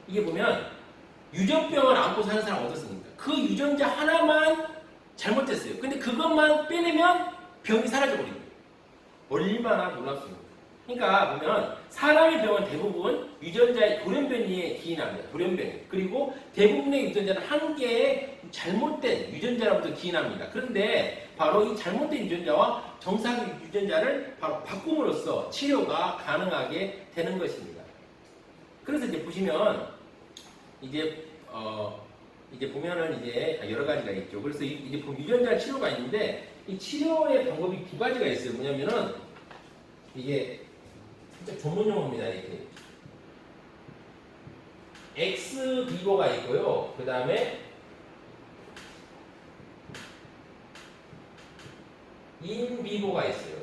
이게 보면 유전병을 안고 사는 사람 어떻습니까? 그 유전자 하나만 잘못됐어요. 근데 그것만 빼내면 병이 사라져버립니다. 얼마나 놀랍습니까? 그러니까 보면 사람의 병은 대부분 유전자의 돌연변이에 기인합니다. 돌연변이. 그리고 대부분의 유전자는 한 개의 잘못된 유전자로부터 기인합니다. 그런데 바로 이 잘못된 유전자와 정상 유전자를 바로 바꿈으로써 치료가 가능하게 되는 것입니다. 그래서 이제 보시면 이제 보면은 이제 여러 가지가 있죠. 그래서 이제 유전자 치료가 있는데 이 치료의 방법이 두 가지가 있어요. 뭐냐면은 이게 진짜 전문 용어입니다. 이렇게 엑스 비보가 있고요. 그 다음에 인 비보가 있어요.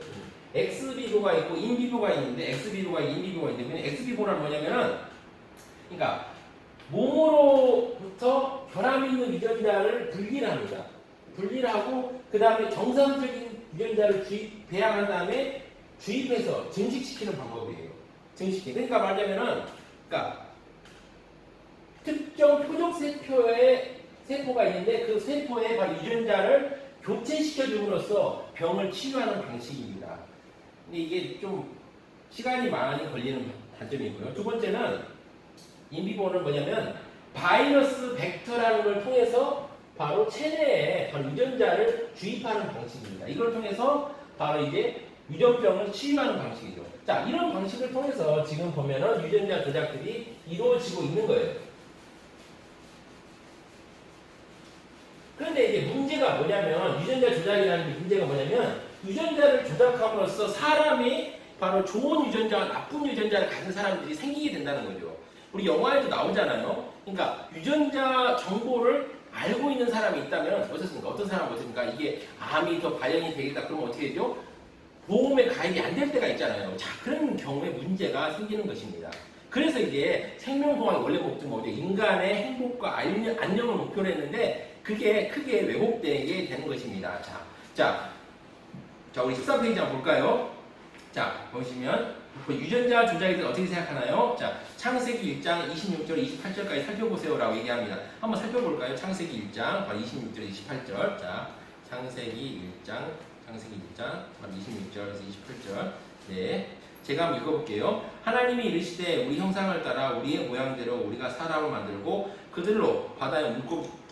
엑스 비보가 있고 인 비보가 있는데 엑스 비보가 인 비보가 있는데 엑스 비보란 뭐냐면은 그러니까 몸으로부터 결함 있는 유전자를 분리를 합니다. 분리를 하고 그 다음에 정상적인 유전자를 배양한 다음에 주입해서 증식시키는 방법이에요. 증식시키. 그러니까 말하자면은, 그러니까 특정 표적 세포가 있는데 그 세포에 바로 유전자를 교체시켜줌으로써 병을 치료하는 방식입니다. 근데 이게 좀 시간이 많이 걸리는 단점이고요. 두 번째는 인비보는 뭐냐면 바이러스 벡터라는 걸 통해서 바로 체내에 바로 유전자를 주입하는 방식입니다. 이걸 통해서 바로 이제 유전병을 치유하는 방식이죠. 자, 이런 방식을 통해서 지금 보면은 유전자 조작들이 이루어지고 있는 거예요. 그런데 이제 문제가 뭐냐면 유전자 조작이라는 문제가 뭐냐면 유전자를 조작함으로써 사람이 바로 좋은 유전자와 나쁜 유전자를 가진 사람들이 생기게 된다는 거죠. 우리 영화에도 나오잖아요. 그러니까 유전자 정보를 알고 있는 사람이 있다면 어떻습니까? 어떤 사람은 어떻습니까? 이게 암이 더 발현이 되겠다. 그러면 어떻게 되죠? 보험에 가입이 안 될 때가 있잖아요. 자, 그런 경우에 문제가 생기는 것입니다. 그래서 이제 생명보험의 원래 목적은 뭐죠? 인간의 행복과 안녕을 목표로 했는데 그게 크게 왜곡되게 되는 것입니다. 자, 우리 14페이지 한번 볼까요? 자, 보시면 유전자 조작에 대해서 어떻게 생각하나요? 자, 창세기 1장 26절 28절까지 살펴보세요라고 얘기합니다. 한번 살펴볼까요? 창세기 1장 26절 28절. 자, 창세기 1장 26절에서 28절. 네. 제가 한번 읽어볼게요. 하나님이 이르시되 우리 형상을 따라 우리의 모양대로 우리가 사람을 만들고 그들로 바다의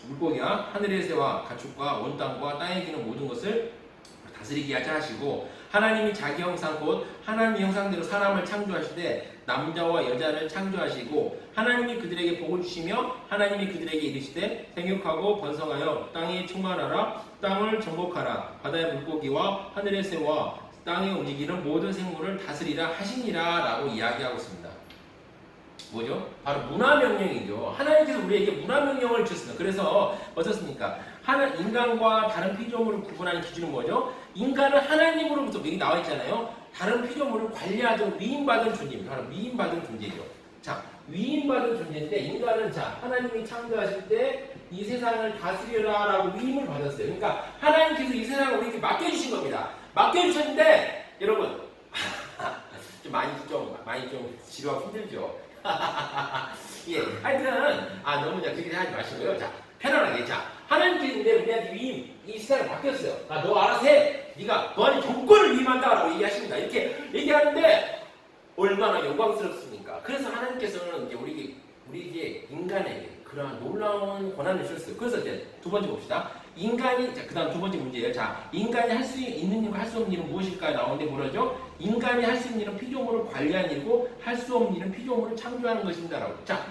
물고기와 하늘의 새와 가축과 온 땅과 땅에 기는 모든 것을 다스리게 하자 하시고 하나님이 자기 형상 곧 하나님의 형상대로 사람을 창조하시되 남자와 여자를 창조하시고 하나님이 그들에게 복을 주시며 하나님이 그들에게 이르시되 생육하고 번성하여 땅에 충만하라 땅을 정복하라 바다의 물고기와 하늘의 새와 땅에 움직이는 모든 생물을 다스리라 하시니라 라고 이야기하고 있습니다. 뭐죠? 바로 문화명령이죠. 하나님께서 우리에게 문화명령을 주셨습니다. 그래서 어떻습니까? 인간과 다른 피조물을 구분하는 기준은 뭐죠? 인간은 하나님으로부터 여기 나와 있잖아요. 다른 피조물을 관리하도록 위임받은 존재입니다. 바로 위임받은 존재죠. 자, 위임받은 존재인데 인간은 자 하나님이 창조하실 때 이 세상을 다스려라 라고 위임을 받았어요. 그러니까 하나님께서 이 세상을 우리에게 맡겨주신 겁니다. 맡겨주셨는데 여러분 많이 좀 지루하고 힘들죠. 예, 하여튼 너무 그렇게 하지 마시고요. 자, 편안하게 자 하나님께서 우리한테 위임 이 세상을 맡겼어요. 너 알아서 해. 네가 너한테 조건을 위임한다라고 얘기하십니다. 이렇게 얘기하는데 얼마나 영광스럽습니까? 그래서 하나님께서는 이제 우리에게 인간에게 그러한 놀라운 권한을 주셨어요. 그래서 이제 두 번째 봅시다. 인간이, 자, 그 다음 두 번째 문제예요. 자, 인간이 할 수 있는 일과 할 수 없는 일은 무엇일까요? 나오는데 뭐라죠? 인간이 할 수 있는 일은 피조물을 관리하는 일이고 할 수 없는 일은 피조물을 창조하는 것입니다라고. 자,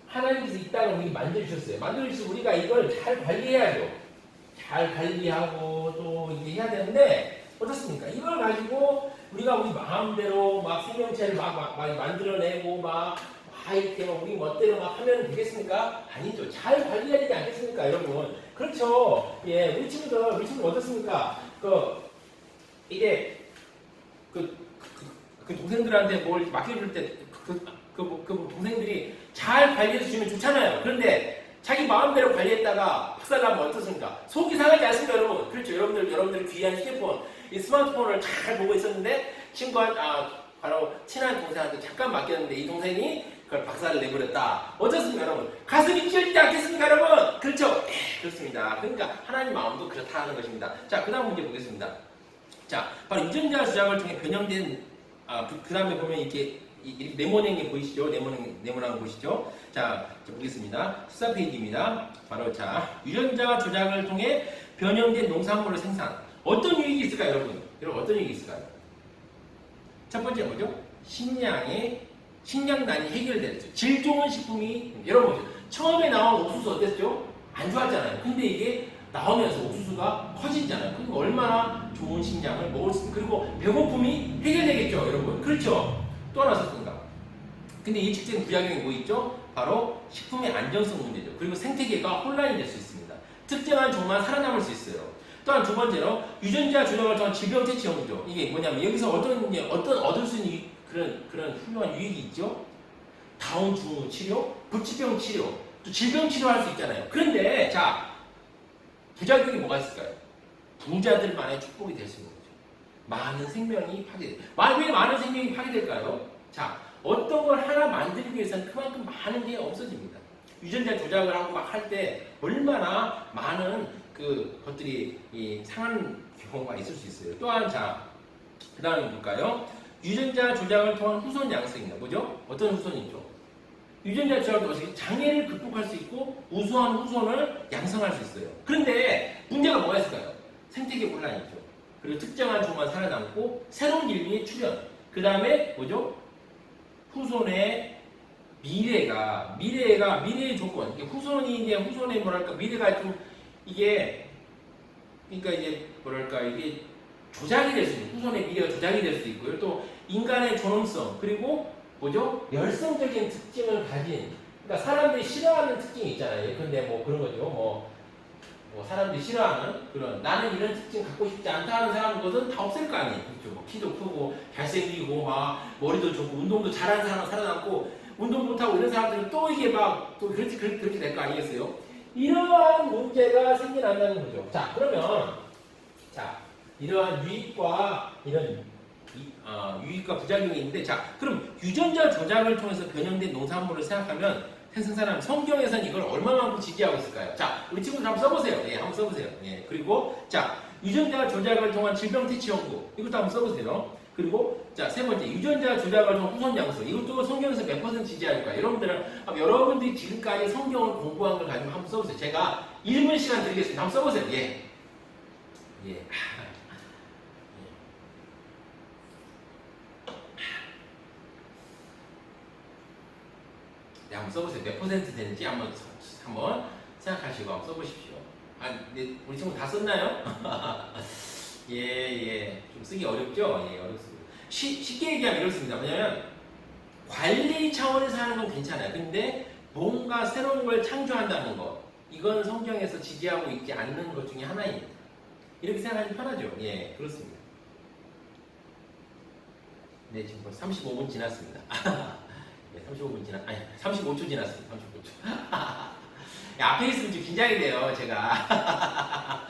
하나님께서 이 땅을 우리 만들어주셨어요. 만들어주셔서 우리가 이걸 잘 관리해야죠. 잘 관리하고 또 이제 해야 되는데 어떻습니까? 이걸 가지고 우리가 우리 마음대로 막 생명체를 막 만들어내고 막 이렇게 우리 멋대로 막 하면 되겠습니까? 아니죠. 잘 관리해야 되지 않겠습니까, 여러분? 그렇죠. 예, 우리 친구들 어떻습니까? 이게 그 동생들한테 뭘 맡겨줄 때 그 동생들이 잘 관리해서 주면 좋잖아요. 그런데 자기 마음대로 관리했다가 박살나면 어떻습니까? 속이 상하지 않습니까, 여러분? 그렇죠. 여러분들 귀한 휴대폰, 이 스마트폰을 잘 보고 있었는데 바로 친한 동생한테 잠깐 맡겼는데 이 동생이 그걸 박살을 내버렸다. 어떻습니까, 여러분? 가슴이 찢어지지 않겠습니까, 여러분? 그렇죠? 그렇습니다. 그러니까 하나님 마음도 그렇다는 것입니다. 자, 그 다음 문제 보겠습니다. 자, 바로 유전자 조작을 통해 변형된 그 다음에 보면 이렇게 네모냉이 보이시죠? 네모난 보이시죠? 자, 보겠습니다. 14페이지입니다. 바로 자, 유전자 조작을 통해 변형된 농산물을 생산. 어떤 유익이 있을까요, 여러분? 여러분 어떤 유익이 있을까요? 첫 번째 뭐죠? 식량난이 해결되죠. 질 좋은 식품이 여러분 보죠. 처음에 나온 옥수수 어땠죠? 안 좋았잖아요. 근데 이게 나오면서 옥수수가 커지잖아요. 그럼 얼마나 좋은 식량을 먹을 수 있고 그리고 배고픔이 해결되겠죠, 여러분. 그렇죠? 또 하나 있었습니다. 근데 이 직전 부작용이 뭐 있죠? 바로 식품의 안정성 문제죠. 그리고 생태계가 혼란이 될 수 있습니다. 특정한 종만 살아남을 수 있어요. 또한 두 번째로 유전자 조작을 통한 질병 퇴치 연구죠. 이게 뭐냐면 여기서 어떤 얻을 수 있는 그런 훌륭한 유익이 있죠. 다운 증후 치료, 불치병 치료, 또 질병 치료할 수 있잖아요. 그런데 자 부작용이 뭐가 있을까요? 부자들만의 축복이 될 수 있는 거죠. 많은 생명이 파괴돼요. 왜 많은 생명이 파괴될까요? 자, 어떤 걸 하나 만들기 위해서는 그만큼 많은 게 없어집니다. 유전자 조작을 하고 막 할 때 얼마나 많은 것들이 상한 경우가 있을 수 있어요. 또한 자, 그 다음에 볼까요? 유전자 조작을 통한 후손 양성입니다. 뭐죠? 어떤 후손이죠? 유전자 조작을 통해서 장애를 극복할 수 있고 우수한 후손을 양성할 수 있어요. 그런데 문제가 뭐가 있을까요? 생태계 혼란이죠. 그리고 특정한 종만 살아남고 새로운 인류의 출현. 그 다음에 뭐죠? 후손의 미래의 조건. 후손의 뭐랄까 미래가 좀 이게 그러니까 이제 뭐랄까 이게 조작이 될 수 있는 후손의 미래가 조작이 될 수 있고요. 또 인간의 존엄성 그리고 뭐죠? 열성적인 특징을 가진 그러니까 사람들이 싫어하는 특징이 있잖아요. 근데 뭐 그런 거죠. 뭐 사람들이 싫어하는 그런 나는 이런 특징 갖고 싶지 않다 하는 사람들은 다 없을 거 아니에요. 그렇죠? 뭐 키도 크고 잘생기고 막 머리도 좋고 운동도 잘하는 사람은 살아남고 운동 못하고 이런 사람들은 또 이게 막 또 그렇게 될 거 아니겠어요? 이러한 문제가 생겨난다는 거죠. 자, 그러면 이러한 유익과 유익과 부작용이 있는데 그럼 유전자 조작을 통해서 변형된 농산물을 생각하면 생산사람 성경에서는 이걸 얼마만큼 지지하고 있을까요? 자, 우리 친구들 한번 써보세요. 예, 한번 써보세요. 예, 그리고 유전자 조작을 통한 질병 퇴치 연구 이것도 한번 써보세요. 그리고 세 번째 유전자 조작을 통한 후손 양성 이것도 성경에서 몇 % 지지할까요? 여러분들이 지금까지 성경을 공부한 걸 가지고 한번 써보세요. 제가 1분 시간 드리겠습니다. 한번 써보세요. 예. 네, 한번 써보세요. 몇 % 되는지 한번 생각하시고 한번 써보십시오. 네, 우리 친구 다 썼나요? 예. 좀 쓰기 어렵죠? 예, 어렵습니다. 쉽게 얘기하면 이렇습니다. 왜냐면 관리 차원에서 하는 건 괜찮아요. 근데 뭔가 새로운 걸 창조한다는 것, 이건 성경에서 지지하고 있지 않는 것 중에 하나입니다. 이렇게 생각하면 편하죠? 예, 그렇습니다. 네, 지금 벌써 35분 지났습니다. 35초 지났습니다. 35초. 앞에 있으면 좀 긴장이 돼요, 제가.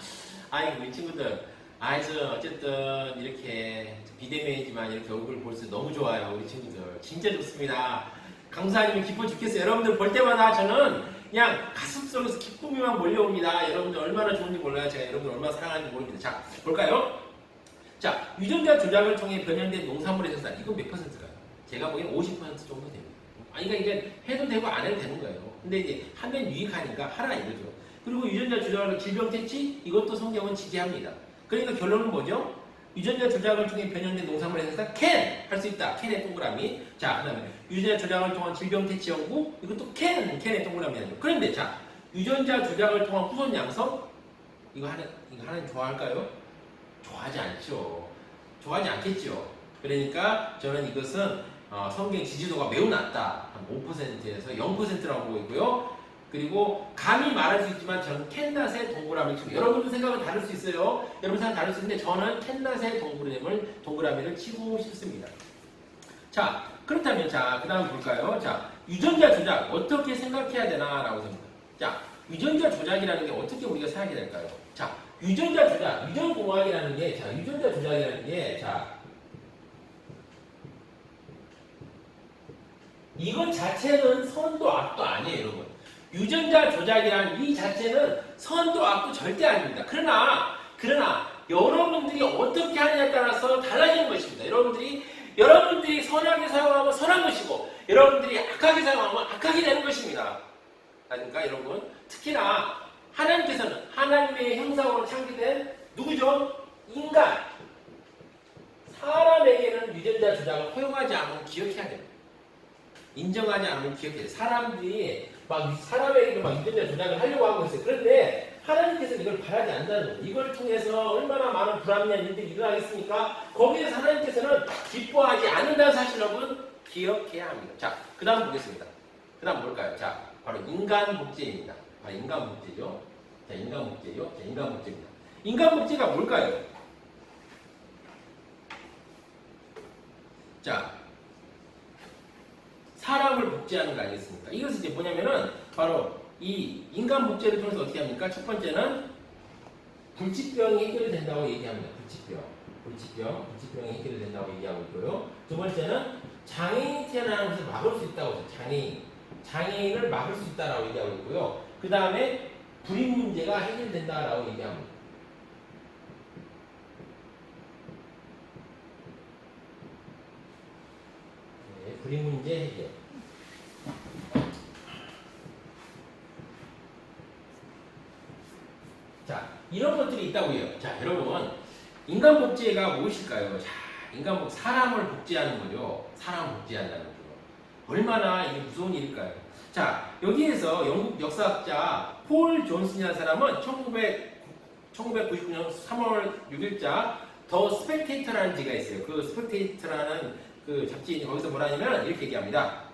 우리 친구들. 어쨌든 이렇게 비대면이지만 이렇게 얼굴을 볼 수 너무 좋아요, 우리 친구들. 진짜 좋습니다. 강사님이 기뻐 죽겠어요. 여러분들 볼 때마다 저는 그냥 가슴속에서 기쁨이만 몰려옵니다. 여러분들 얼마나 좋은지 몰라요. 제가 여러분들 얼마나 사랑하는지 모릅니다. 자, 볼까요? 유전자 조작을 통해 변형된 농산물의 생산. 이건 몇 %일까요? 제가 보기엔 50% 정도 됩니다. 그러니까 이제 해도 되고 안 해도 되는 거예요. 근데 이제 하면 유익하니까 하라 이거죠. 그리고 유전자 조작을 질병 퇴치 이것도 성경은 지지합니다. 그러니까 결론은 뭐죠? 유전자 조작을 통해 변형된 농산물의 생산 can 할 수 있다. can의 동그라미. 자, 그다음에 유전자 조작을 통한 질병 퇴치 연구 이것도 can의 동그라미 하죠. 그런데 자, 유전자 조작을 통한 후손 양성 이거 하나님 좋아할까요? 좋아하지 않죠. 좋아하지 않겠죠. 그러니까 저는 이것은 성경 지지도가 매우 낮다. 한 5%에서 0%라고 보고 있고요. 그리고 감히 말할 수 있지만 저는 캔낫의 동그라미를 치고 여러분들 생각은 다를 수 있어요. 여러분 생각 다를 수 있는데 저는 캔낫의 동그라미를 치고 싶습니다. 자, 그렇다면 자, 그 다음 볼까요? 자, 유전자 조작 어떻게 생각해야 되나라고 생각합니다. 자, 유전자 조작이라는 게 어떻게 우리가 생각해야 될까요? 자, 유전자 조작, 유전공학이라는 게, 자, 유전자 조작이라는 게, 자, 이것 자체는 선도 악도 아니에요, 여러분. 유전자 조작이라는 이 자체는 선도 악도 절대 아닙니다. 그러나 여러분들이 어떻게 하느냐에 따라서 달라지는 것입니다. 여러분들이 선하게 사용하면 선한 것이고 여러분들이 악하게 사용하면 악하게 되는 것입니다. 그러니까 여러분 특히나 하나님께서는 하나님의 형상으로 창조된 누구죠? 인간 사람에게는 유전자 조작을 허용하지 않으면 기억해야 됩니다. 인정하지 않으면 기억해야 돼요. 사람들이 사람에게도 유전자 조작을 하려고 하고 있어요. 그런데 하나님께서는 이걸 바라지 않는다는 거예요. 이걸 통해서 얼마나 많은 불합리한 일들이 일어나겠습니까? 거기에서 하나님께서는 기뻐하지 않는다는 사실 여러분 기억해야 합니다. 자, 그 다음 보겠습니다. 그 다음 뭘까요? 자, 바로 인간복제입니다. 인간복제죠. 자, 인간복제입니다. 인간복제가 뭘까요? 자, 사람을 복제하는 거 아니겠습니까? 이것은 이제 뭐냐면은 바로 이 인간 복제를 통해서 어떻게 합니까? 첫 번째는 불치병이 해결이 된다고 얘기합니다. 불치병이 해결이 된다고 얘기하고 있고요. 두 번째는 장애인이 태어나는 것을 막을 수 있다고 해서 장애인을 막을 수 있다라고 얘기하고 있고요. 그 다음에 불임 문제가 해결된다라고 얘기합니다. 네, 불임 문제 해결. 자, 이런 것들이 있다고요. 자, 여러분, 인간 복제가 무엇일까요? 자, 사람을 복제하는 거죠. 사람을 복제한다는 거죠. 얼마나 이게 무서운 일일까요? 자, 여기에서 영국 역사학자 폴 존슨이라는 사람은 1999년 3월 6일자 더 스펙테이터라는 지가 있어요. 그 스펙테이터라는 그 잡지 거기서 뭐라냐면 이렇게 얘기합니다.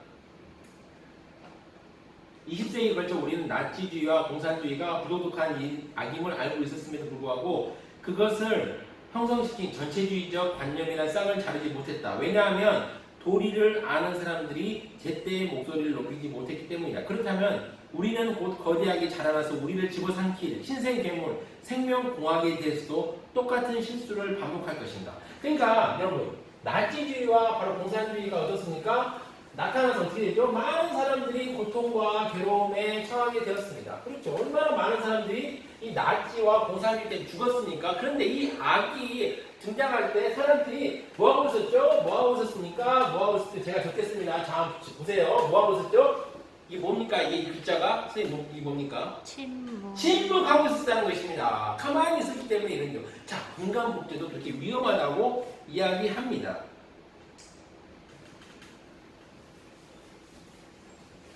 20세기에 걸쳐 우리는 나치주의와 공산주의가 부도덕한 악임을 알고 있었음에도 불구하고 그것을 형성시킨 전체주의적 관념이나 싹을 자르지 못했다. 왜냐하면 도리를 아는 사람들이 제때의 목소리를 높이지 못했기 때문이다. 그렇다면 우리는 곧 거대하게 자라나서 우리를 집어삼킬 신생괴물, 생명공학에 대해서도 똑같은 실수를 반복할 것인가. 그러니까 여러분, 나치주의와 바로 공산주의가 어떻습니까? 나타나서 어떻게 되죠? 많은 사람들이 고통과 괴로움에 처하게 되었습니다. 그렇죠. 얼마나 많은 사람들이 이 나치와 공산주의 때문에 죽었습니까? 그런데 이 악이 등장할 때 사람들이 뭐하고 있었죠? 뭐하고 있었습니까? 뭐하고 있었죠? 제가 적겠습니다. 자, 보세요. 뭐하고 있었죠? 이게 뭡니까? 이게 글자가? 선생님, 이게 뭡니까? 침묵하고 있었다는 것입니다. 가만히 있었기 때문에 이런 거. 자, 인간 복제도 그렇게 위험하다고 이야기합니다.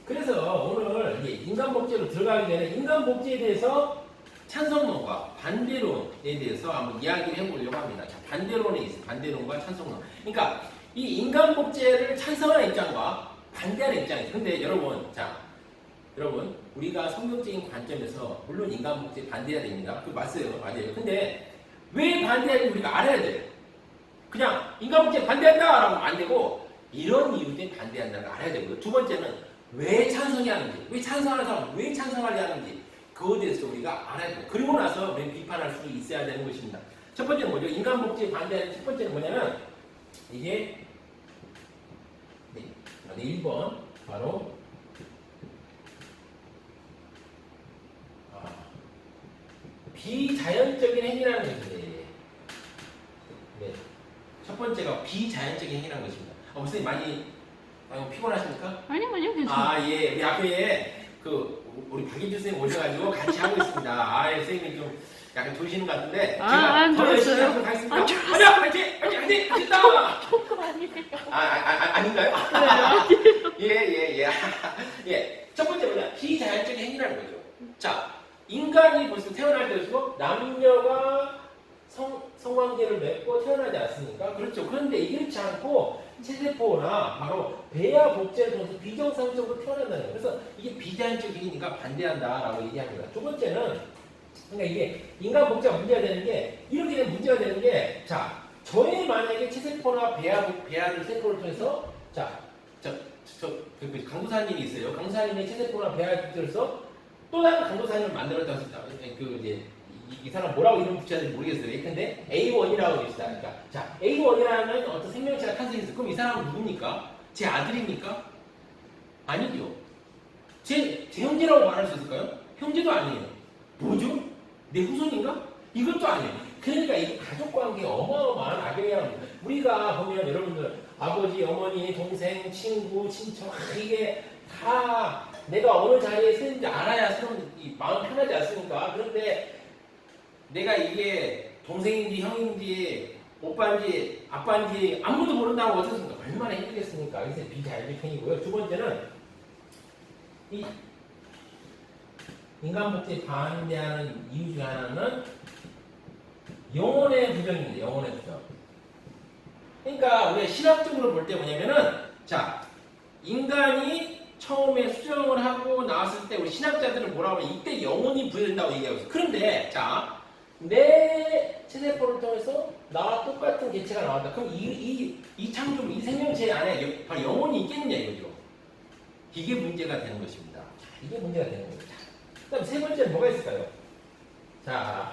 그래서 오늘 인간 복제로 들어가기 전에 인간 복제에 대해서 찬성론과 반대론에 대해서 한번 이야기를 해보려고 합니다. 자, 반대론에 있어요. 반대론과 찬성론. 그러니까 이 인간 복제를 찬성하는 입장과 반대하는 입장이 있어요. 근데 여러분, 우리가 성경적인 관점에서 물론 인간 복제 반대해야 됩니다. 그 맞아요. 근데 왜 반대하는지 우리가 알아야 돼요. 그냥 인간 복제 반대한다라고 안 되고 이런 이유 때문에 반대한다는 걸 알아야 되고요. 두 번째는 왜 찬성해야 하는지, 왜 찬성하는 사람 왜 찬성하려 하는지 그거에 대해서 우리가 알아야 돼요. 그리고 나서 우리는 비판할 수 있어야 되는 것입니다. 첫 번째는 뭐죠? 인간 복제에 반대하는 첫 번째는 뭐냐면 이게 1번 바로 비자연적인 행위라는 것이에요. 네. 첫 번째가 비자연적인 행위라는 것입니다. 선생님 많이 피곤하십니까? 아니요, 괜찮아요. 예. 우리 앞에 우리 박인주 선생님 오셔가지고 같이 하고 있습니다. 아, 선생님이 좀 약간 조시는 것 같은데 아, 제가 안 더 열심히 좋았어요. 하도록 하겠습니다. 안 하자, 화이팅! 됐다! 조금 아니에요. 아닌가요? 네, 예. 첫 번째 뭐냐? 비자연적인 행위라는 거죠. 자, 인간이 벌써 태어날 때부터 남녀가 성관계를 맺고 태어나지 않습니까? 그렇죠. 그런데 이렇지 않고 체세포나 바로 배아 복제를 통해서 비정상적으로 태어난다는 거예요. 그래서 이게 비자연적인 행위니까 반대한다라고 얘기합니다. 두 번째는 그러니까 이게 인간 복제가 문제가 되는 게 이렇게 되면 문제가 되는 게 자, 저의 만약에 체세포나 배아를 세포를 통해서 그 강도사님이 있어요. 강도사님의 체세포나 배아를 통해서 또 다른 강도사님을 만들었다고 했습니다. 그 이제 이 사람 뭐라고 이름 붙여야 될지 모르겠어요. 근데 A1이라고 합시다. 그러니까 자, A1이라는 어떤 생명체가 탄생했어요. 그럼 이 사람은 누굽니까? 제 아들입니까? 아니죠. 제 형제라고 말할 수 있을까요? 형제도 아니에요. 뭐죠? 내 후손인가? 이것도 아니에요. 그러니까 이 가족관계에 어마어마한 악영향을 합니다. 우리가 보면 여러분들 아버지, 어머니, 동생, 친구, 친척 이게 다 내가 어느 자리에 서 있는지 알아야 서로 마음 편하지 않습니까? 그런데 내가 이게 동생인지 형인지 오빠인지 아빠인지 아무도 모른다고 어떻습니까? 얼마나 힘들겠습니까? 이게 비자연적 행위고요. 두 번째는 이 인간 복제에 반대하는 이유 중 하나는 영혼의 부정입니다. 영혼의 부정. 그러니까 우리가 신학적으로 볼 때 뭐냐면은 자, 인간이 처음에 수정을 하고 나왔을 때 우리 신학자들은 뭐라고 하면 이때 영혼이 부여된다고 얘기하고 있어요. 그런데 자, 내 체세포를 통해서 나와 똑같은 개체가 나왔다. 그럼 이 창조물, 이 생명체 안에 바로 영혼이 있겠느냐 이거죠. 이게 문제가 되는 것입니다. 이게 문제가 되는 겁니다. 그 다음 세 번째는 뭐가 있을까요? 자,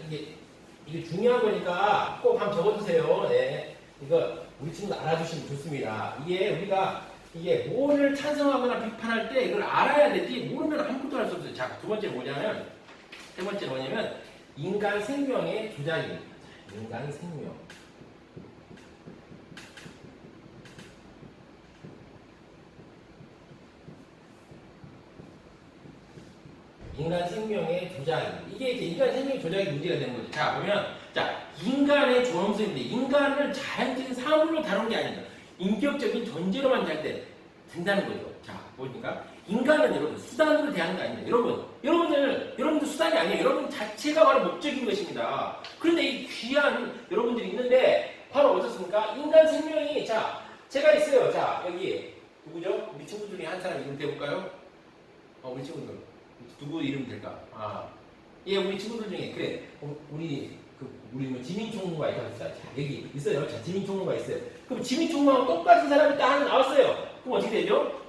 이게 중요한 거니까 꼭 한번 적어두세요. 네. 이거 우리 친구도 알아주시면 좋습니다. 이게 뭐를 찬성하거나 비판할 때 이걸 알아야 되지 모르면 아무것도 할 수 없어요. 자, 세 번째는 뭐냐면 인간 생명의 조작입니다. 인간 생명. 인간 생명의 조작입니다. 이게 이제 인간 생명의 조작이 문제가 되는 거죠. 자, 보면, 인간의 존엄성인데, 인간을 자연적인 사물로 다룬 게 아닙니다. 인격적인 존재로만 잘 때 된다는 거죠. 자, 보니까, 인간은 여러분, 수단으로 대하는 게 아닙니다. 여러분들 수단이 아니에요. 여러분 자체가 바로 목적인 것입니다. 그런데 이 귀한 여러분들이 있는데, 바로 어떻습니까? 인간 생명이, 제가 있어요. 여기, 누구죠? 우리 친구 중에 한 사람 이름 대볼까요? 우리 친구들. 누구 이름 될까? 우리 친구들 중에 그래. 우리 뭐 지민총무가 있다고 했어요. 자, 여기 있어요. 자, 지민총무가 있어요. 그럼 지민총무하고 똑같은 사람이 딱 하나 나왔어요. 그럼 어떻게 되죠?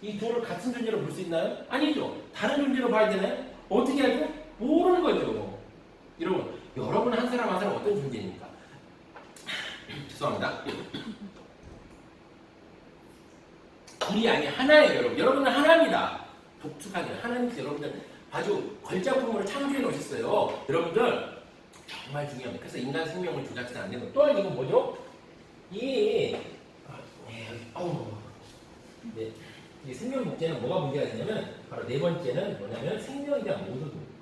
이 둘을 같은 존재로 볼 수 있나요? 아니죠. 다른 존재로 봐야 되나요? 어떻게 알고? 모르는 거죠. 여러분 한 사람 한 사람 어떤 존재입니까? 죄송합니다. 둘이 아니 하나예요, 여러분. 여러분은 하나입니다. 독특하게 하나님께서 여러분들 아주 걸작품으로 창조해 놓으셨어요. 여러분들 정말 중요합니다. 그래서 인간 생명을 조작해서는 안 되는 거. 또한 이건 뭐죠? 이 생명 복제는 뭐가 문제가 되냐면 바로 네 번째는 뭐냐면 생명에 대한 모독입니다.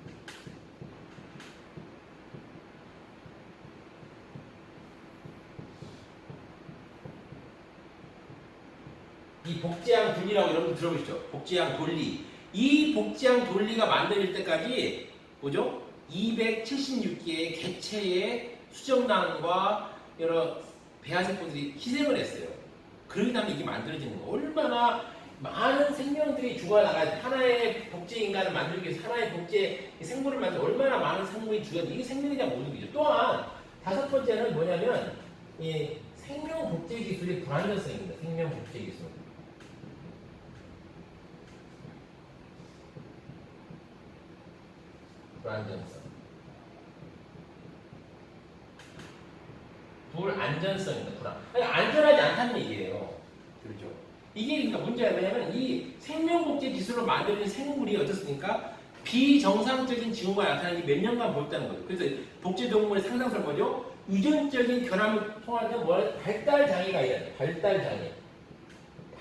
이 복제양 분리라고 여러분 들어보시죠. 복제양 돌리. 이 복제양 돌리가 만들어질 때까지 뭐죠? 276개의 개체의 수정란과 여러 배아세포들이 희생을 했어요. 그러기 때문에 이게 만들어지는 거. 얼마나 많은 생명들이 죽어나가지. 하나의 복제 인간을 만들기 위해서 하나의 복제 생물을 만들어 얼마나 많은 생물이 죽어야 돼. 이게 생명에 대한 모독이죠. 또한 다섯 번째는 뭐냐면 이 생명 복제 기술의 불안전성입니다. 생명 복제 기술. 불안전성. 불안전성입니다. 안전하지 않다는 얘기예요. 그렇죠? 이게 그러니까 문제가 뭐냐면 이 생명복제 기술로 만들어진 생물이 어떻습니까? 비정상적인 징후가 나타나는 게 몇 년간 보였다는 거죠. 그래서 복제동물의 상상설 뭐죠? 유전적인 결함을 통한 발달장애가 있어요. 발달장애.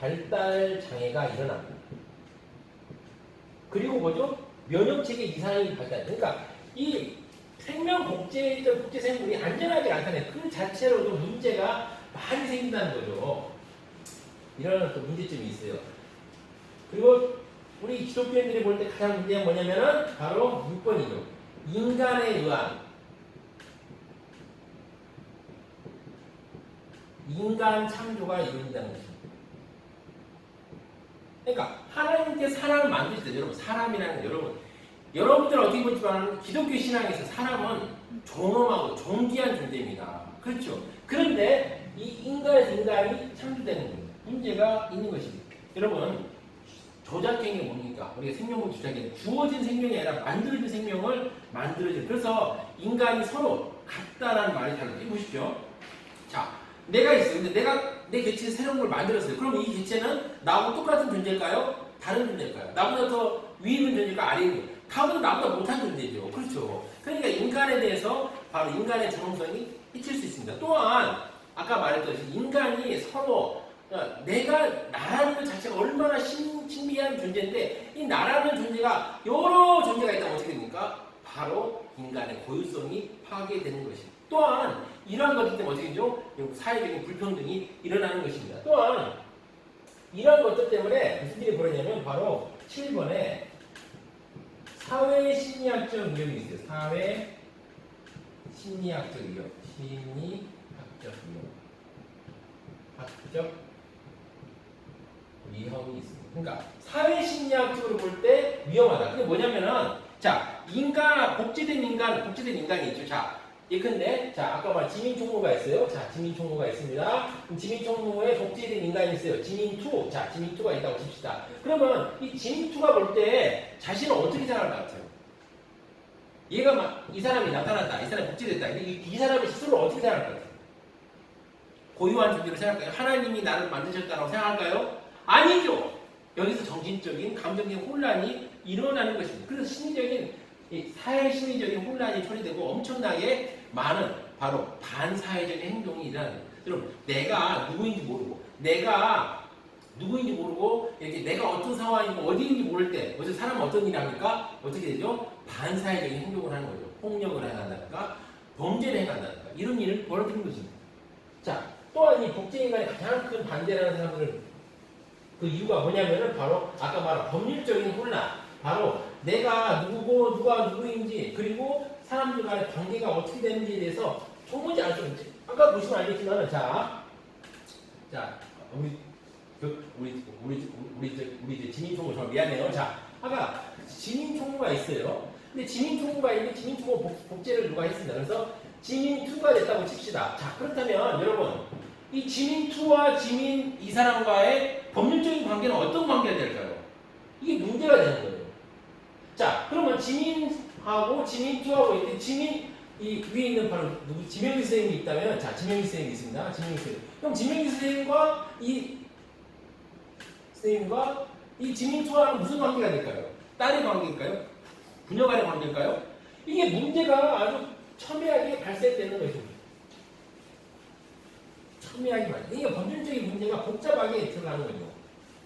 발달 장애가 일어납니다. 그리고 뭐죠? 면역체계 이상이 발달. 그러니까 이 생명 복제 생물이 안전하지 않다는 그 자체로도 문제가 많이 생긴다는 거죠. 이런 또 문제점이 있어요. 그리고 우리 기독교인들이 볼 때 가장 문제가 뭐냐면은 바로 6번이죠. 인간에 의한 인간 창조가 이루어진다는 것입니다. 그러니까 하나님께 사람을 만드실 때 여러분 사람이라는 건 여러분들 어떻게 보지만 기독교 신앙에서 사람은 존엄하고 존귀한 존재입니다. 그렇죠? 그런데 이 인간에서 인간이 창조되는 겁니다. 문제가 있는 것입니다. 여러분 조작행위 뭡니까? 우리가 생명을 조작해 주어진 생명이 아니라 만들어진 생명을 만들어진. 그래서 인간이 서로 같다라는 말이 잘 보십시오. 자, 내가 있어요. 근데 내 개체에 새로운 걸 만들었어요. 그럼 이 개체는 나하고 똑같은 존재일까요? 다른 존재일까요? 나보다 더 위에 있는 존재일까? 아래에 있는 존재? 다보다 나보다 못한 존재죠. 그렇죠. 그러니까 인간에 대해서 바로 인간의 존엄성이 해칠 수 있습니다. 또한 아까 말했듯이 인간이 서로 내가 나라는 것 자체가 얼마나 신비한 존재인데 이 나라는 존재가 여러 존재가 있다면 어떻게 됩니까? 바로 인간의 고유성이 파괴되는 것입니다. 또한 이러한 것들 때문에 어떻게 되죠? 사회적인 불평등이 일어나는 것입니다. 또한 이러한 것들 때문에 무슨 일이 벌어지냐면 바로 7번에 사회심리학적 위험이 있어요. 사회심리학적 위험. 심리학적 위험. 학적 위험이 있습니다. 그러니까 사회심리학적으로 볼 때 위험하다. 그게 뭐냐면은 자 복제된 인간이 있죠. 자 예컨대 자 아까 말 지민총무가 있어요. 자 지민총무가 있습니다. 지민총무에 복제된 인간이 있어요. 지민투. 자 지민투가 있다고 칩시다. 그러면 이 지민투가 볼 때 자신을 어떻게 생각할 것 같아요? 얘가 막 이 사람이 나타났다. 이 사람이 복제됐다. 이 사람이 스스로 어떻게 생각할 것 같아요? 고유한 존재로 생각할까요? 하나님이 나를 만드셨다고 생각할까요? 아니죠. 여기서 정신적인 감정적인 혼란이 일어나는 것입니다. 그래서 사회 심리적인 혼란이 처리되고 엄청나게 많은 바로 반사회적인 행동이 일어나는 거예요. 여러분 내가 누구인지 모르고 이렇게 내가 어떤 상황이고 어디인지 모를 때 어제 사람은 어떤 일을 합니까? 어떻게 되죠? 반사회적인 행동을 하는 거죠. 폭력을 행한다든가 범죄를 행한다든가 이런 일을 벌어들이는 것입니다. 자 또한 이 복제인간의 가장 큰 반대라는 사람들은 그 이유가 뭐냐면은 바로 아까 말한 법률적인 혼란, 바로 내가 누구고 누가 누구인지 그리고 사람들 간의 관계가 어떻게 되는지에 대해서 도무지 알 수 없는지. 아까 보시면 알겠지만은 자 우리 지민총무 정말 미안해요. 자 아까 지민총무가 있어요. 근데 지민총무가 있는데 지민총무 복제를 누가 했습니다. 그래서 지민2가 됐다고 칩시다. 자 그렇다면 여러분 이 지민2와 지민 이 사람과의 법률적인 관계는 어떤 관계가 될까요? 이게 문제가 되는 거예요. 자, 그러면 지민하고 지민2하고 있는데 이 위에 있는 바로 누구 지명기 선생님이 있다면 자, 지명기 선생님이 있습니다. 지명기 선생님. 그럼 지명기 선생님과 이 선생님과 이 지민2와는 무슨 관계가 될까요? 딸의 관계일까요? 부녀 간의 관계일까요? 이게 문제가 아주 첨예하게 발생되는 것입니다. 첨예하게 발생. 이게 법률적인 문제가 복잡하게 들어가는 거죠.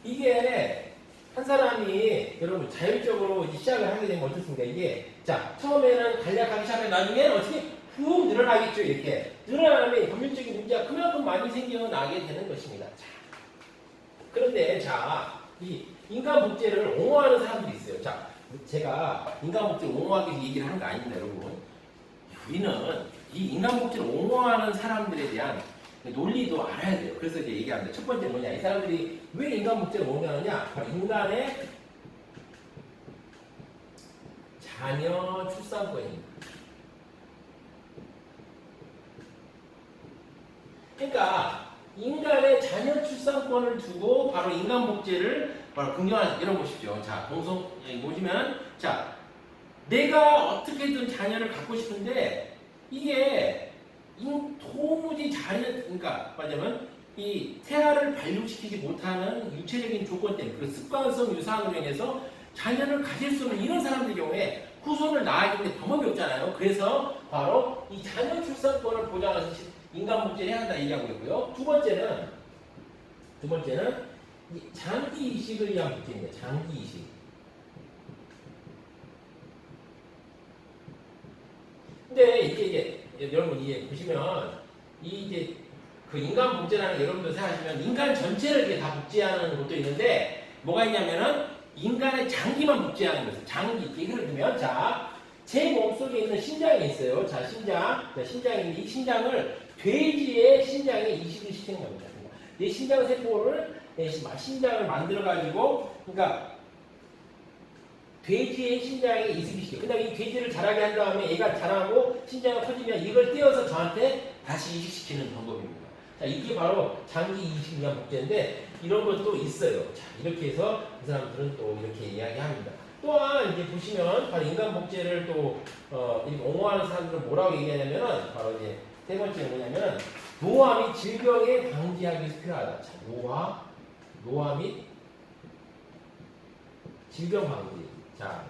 이게 한 사람이 여러분 자율적으로 이제 시작을 하게 되면 어떻습니까? 이게 자 처음에는 간략하게 시작해 나중에는 어떻게 훅 늘어나겠죠. 이렇게 늘어나면 법률적인 문제가 그만큼 많이 생겨나게 되는 것입니다. 자, 그런데 자 이 인간 복제를 옹호하는 사람들이 있어요. 자 제가 인간 복제를 옹호하기 위해서 얘기를 하는 거 아닙니다, 여러분. 우리는 이 인간 복제를 옹호하는 사람들에 대한 논리도 알아야 돼요. 그래서 이제 얘기합니다. 첫 번째 뭐냐? 이 사람들이 왜 인간 복제를 옹호하느냐? 바로 인간의 자녀 출산권입니다. 그러니까 인간의 자녀 출산권을 두고 바로 인간 복제를 바로 긍정하는 이런 보십시오. 자, 동성 보시면 자, 내가 어떻게든 자녀를 갖고 싶은데 이게 도무지 그러니까 말하자면 이 태아를 발육시키지 못하는 유체적인 조건 때문에 그 습관성 유사함으로 인해서 자녀를 가질 수 없는 이런 사람들 경우에 후손을 낳아야되는데 방법이 없잖아요. 그래서 바로 이 자녀 출산권을 보장해서 인간 복제를 해야 한다 얘기하고 있고요. 두 번째는 장기 이식을 위한 복제입니다. 장기 이식. 근데 이게 여러분 이게 보시면 이제 그 인간 복제라는 여러분들 생각하시면 인간 전체를 이렇게 다 복제하는 것도 있는데 뭐가 있냐면은 인간의 장기만 복제하는 거예요. 장기. 예를 들면 자, 제 몸속에 있는 신장이 있어요. 자, 신장. 자, 신장이 있는데 이 신장을 돼지의 신장에 이식을 시키는 겁니다. 이 신장 세포를 신장을 만들어 가지고 그러니까 돼지의 신장에 이식을 시켜요. 그다음에 이 돼지를 자라게 한 다음에 얘가 자라고 신장이 커지면 이걸 떼어서 저한테 다시 이식시키는 방법입니다. 자, 이게 바로 장기 이식 위한 복제인데 이런 것도 있어요. 자, 이렇게 해서 이 사람들은 또 이렇게 이야기합니다. 또한 이제 보시면 바로 인간 복제를 또 이렇게 옹호하는 사람들은 뭐라고 얘기하냐면은 바로 이제 세 번째는 뭐냐면은 노화 및 질병에 방지하기 위해서 필요하다. 자, 노화 및 질병 방지. 자,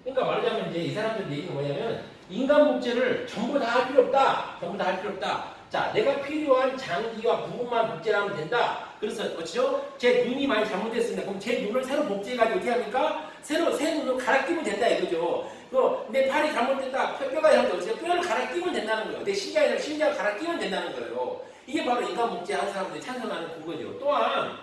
그러니까 말하자면 이제 이 사람들 얘기는 뭐냐면 인간 복제를 전부 다 할 필요 없다. 전부 다 할 필요 없다. 자, 내가 필요한 장기와 부분만 복제를 하면 된다. 그래서 어쩌죠? 제 눈이 많이 잘못됐습니다. 그럼 제 눈을 새로 복제해가지고 어떻게 합니까? 새 눈을 갈아 끼면 된다 이거죠. 내 팔이 잘못됐다. 뼈가 잘못됐다. 뼈를 갈아 끼면 된다는 거예요. 내 신장을 갈아 끼면 된다는 거예요. 이게 바로 인간 복제하는 사람들이 찬성하는 근거죠. 또한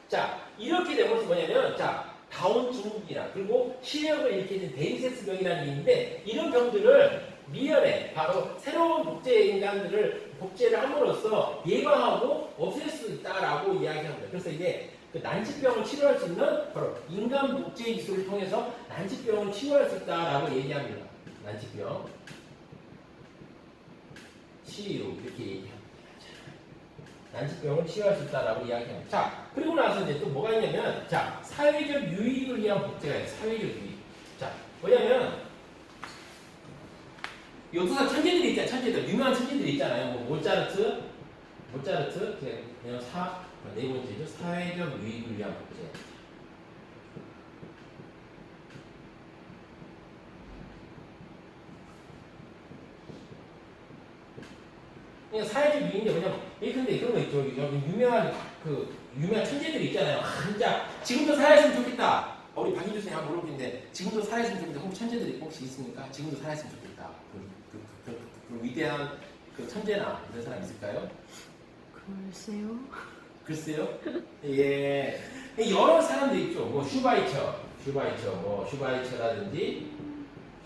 자, 이렇게 되면 뭐냐면 자, 다운 증후군이나 그리고 시력을 일으키는 데이세스병이라는 게 있는데 이런 병들을 미연에 바로 새로운 복제 인간들을 복제를 함으로써 예방하고 없앨 수 있다라고 이야기합니다. 그래서 이게 그 난치병을 치료할 수 있는 바로 인간 복제 기술을 통해서 난치병을 치료할 수 있다라고 얘기합니다. 난치병 치료 이렇게 얘기합니다. 난치병을 치료할 수 있다라고 이야기합니다. 자, 그리고 나서 이제 또 뭐가 있냐면, 자, 사회적 유익을 위한 복제가 있어요. 사회적 유익. 자, 뭐냐면, 역사 천재들이 있잖아요. 천재들. 유명한 천재들이 있잖아요. 뭐, 모차르트, 그냥 네 번째죠. 사회적 유익을 위한 복제. 그냥 사회적 유익인데 뭐냐면 근데 그런 거 있죠. 여기 유명한 천재들이 있잖아요. 진짜 지금도 살아있으면 좋겠다. 우리 박인 교수님 한번 물어보는데 지금도 살아있으면 좋겠다. 혹시 천재들이 혹시 있습니까? 지금도 살아있으면 좋겠다. 그 위대한 그 천재나 이런 사람 있을까요? 글쎄요. 예. 여러 사람들 있죠. 뭐 슈바이처라든지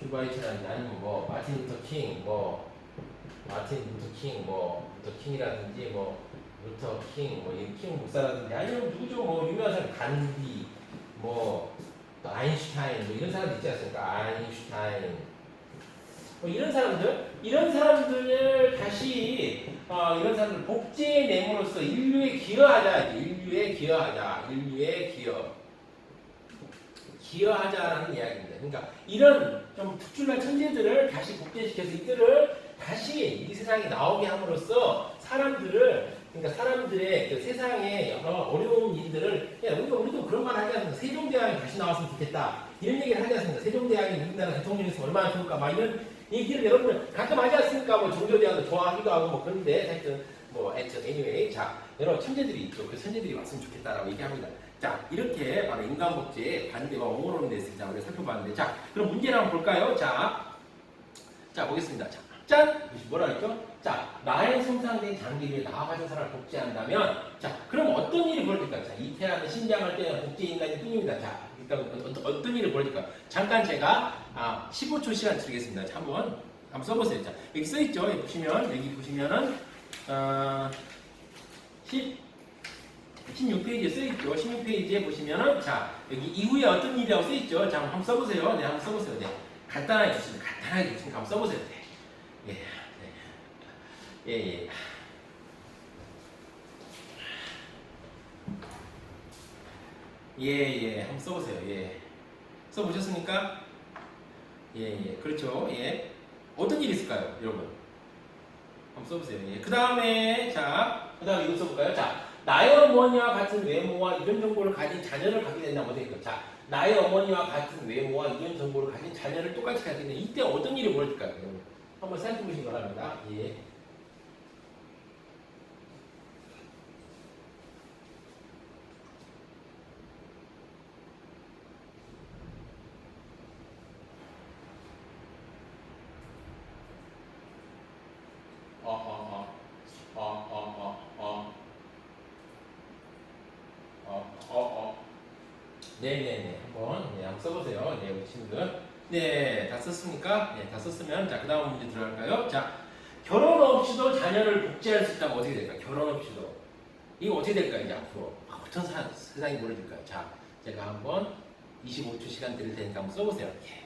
아니면 뭐 마틴 루터 킹, 루터 킹이라든지 루터 킹, 킹 목사라든지 아니면 누구죠? 유명한 사람 간디, 또 아인슈타인 이런 사람들 있지 않습니까? 아인슈타인 이런 사람들을 다시 이런 사람들 복제내므로써 인류에 기여하자라는 이야기입니다. 그러니까 이런 좀 특출난 천재들을 다시 복제시켜서 이들을 다시 이 세상에 나오게 함으로써 사람들의 그 세상의 여러 어려운 일들을 우리도 그런 말 하지 않습니까? 세종대왕이 다시 나왔으면 좋겠다 이런 얘기를 하지 않습니까? 세종대왕이 우리나라 대통령에서 얼마나 좋을까 막 이런 얘기를 여러분 가끔 하지 않습니까? 종교대왕도 좋아하기도 하고 그런데 하여튼 anyway 자 여러 천재들이 있죠. 그 천재들이 왔으면 좋겠다라고 얘기합니다. 자, 이렇게 바로 인간 복제의 반대와 옹호론에 대해서 우리가 살펴봤는데, 자, 그럼 문제를 한번 볼까요? 자, 보겠습니다. 짠! 뭐라 했죠? 자, 나의 손상된 장기를 나와 가진 사람을 복제한다면, 자, 그럼 어떤 일이 벌어질까요? 자, 이태하는 신장을 떼는 복제 인간이 뿐입니다. 자, 일단 어떤 일이 벌어질까요? 잠깐 제가 15초 시간 드리겠습니다. 자, 한번 써보세요. 자, 여기 써있죠? 여기 보시면은 16페이지에 써있죠. 16페이지에 보시면은, 자, 여기 이후에 어떤 일이라고 써있죠. 자, 한번 써보세요. 네, 한번 써보세요. 네. 간단하게 주시면 한번 써보세요. 네. 예. 한번 써보세요. 예. 써보셨습니까? 예. 그렇죠. 예. 어떤 일이 있을까요, 여러분? 한번 써보세요. 예. 그 다음에 이거 써볼까요? 자, 나의 어머니와 같은 외모와 이런 정보를 가진 자녀를 갖게 된다면 어떻게 될까요? 자, 나의 어머니와 같은 외모와 이런 정보를 가진 자녀를 똑같이 갖게 되면 이때 어떤 일이 벌어질까요? 한번 생각해 보시기 바랍니다. 예. 네네네. 한번 써보세요. 네, 우리 친구들. 네, 다 썼습니까? 네, 다 썼으면, 자, 그 다음 문제 들어갈까요? 자, 결혼 없이도 자녀를 복제할 수 있다면 어떻게 될까요? 결혼 없이도. 이거 어떻게 될까요, 이제 앞으로? 어떤 세상이 벌어질까요? 자, 제가 한번 25초 시간 드릴 테니까 한번 써보세요. 예.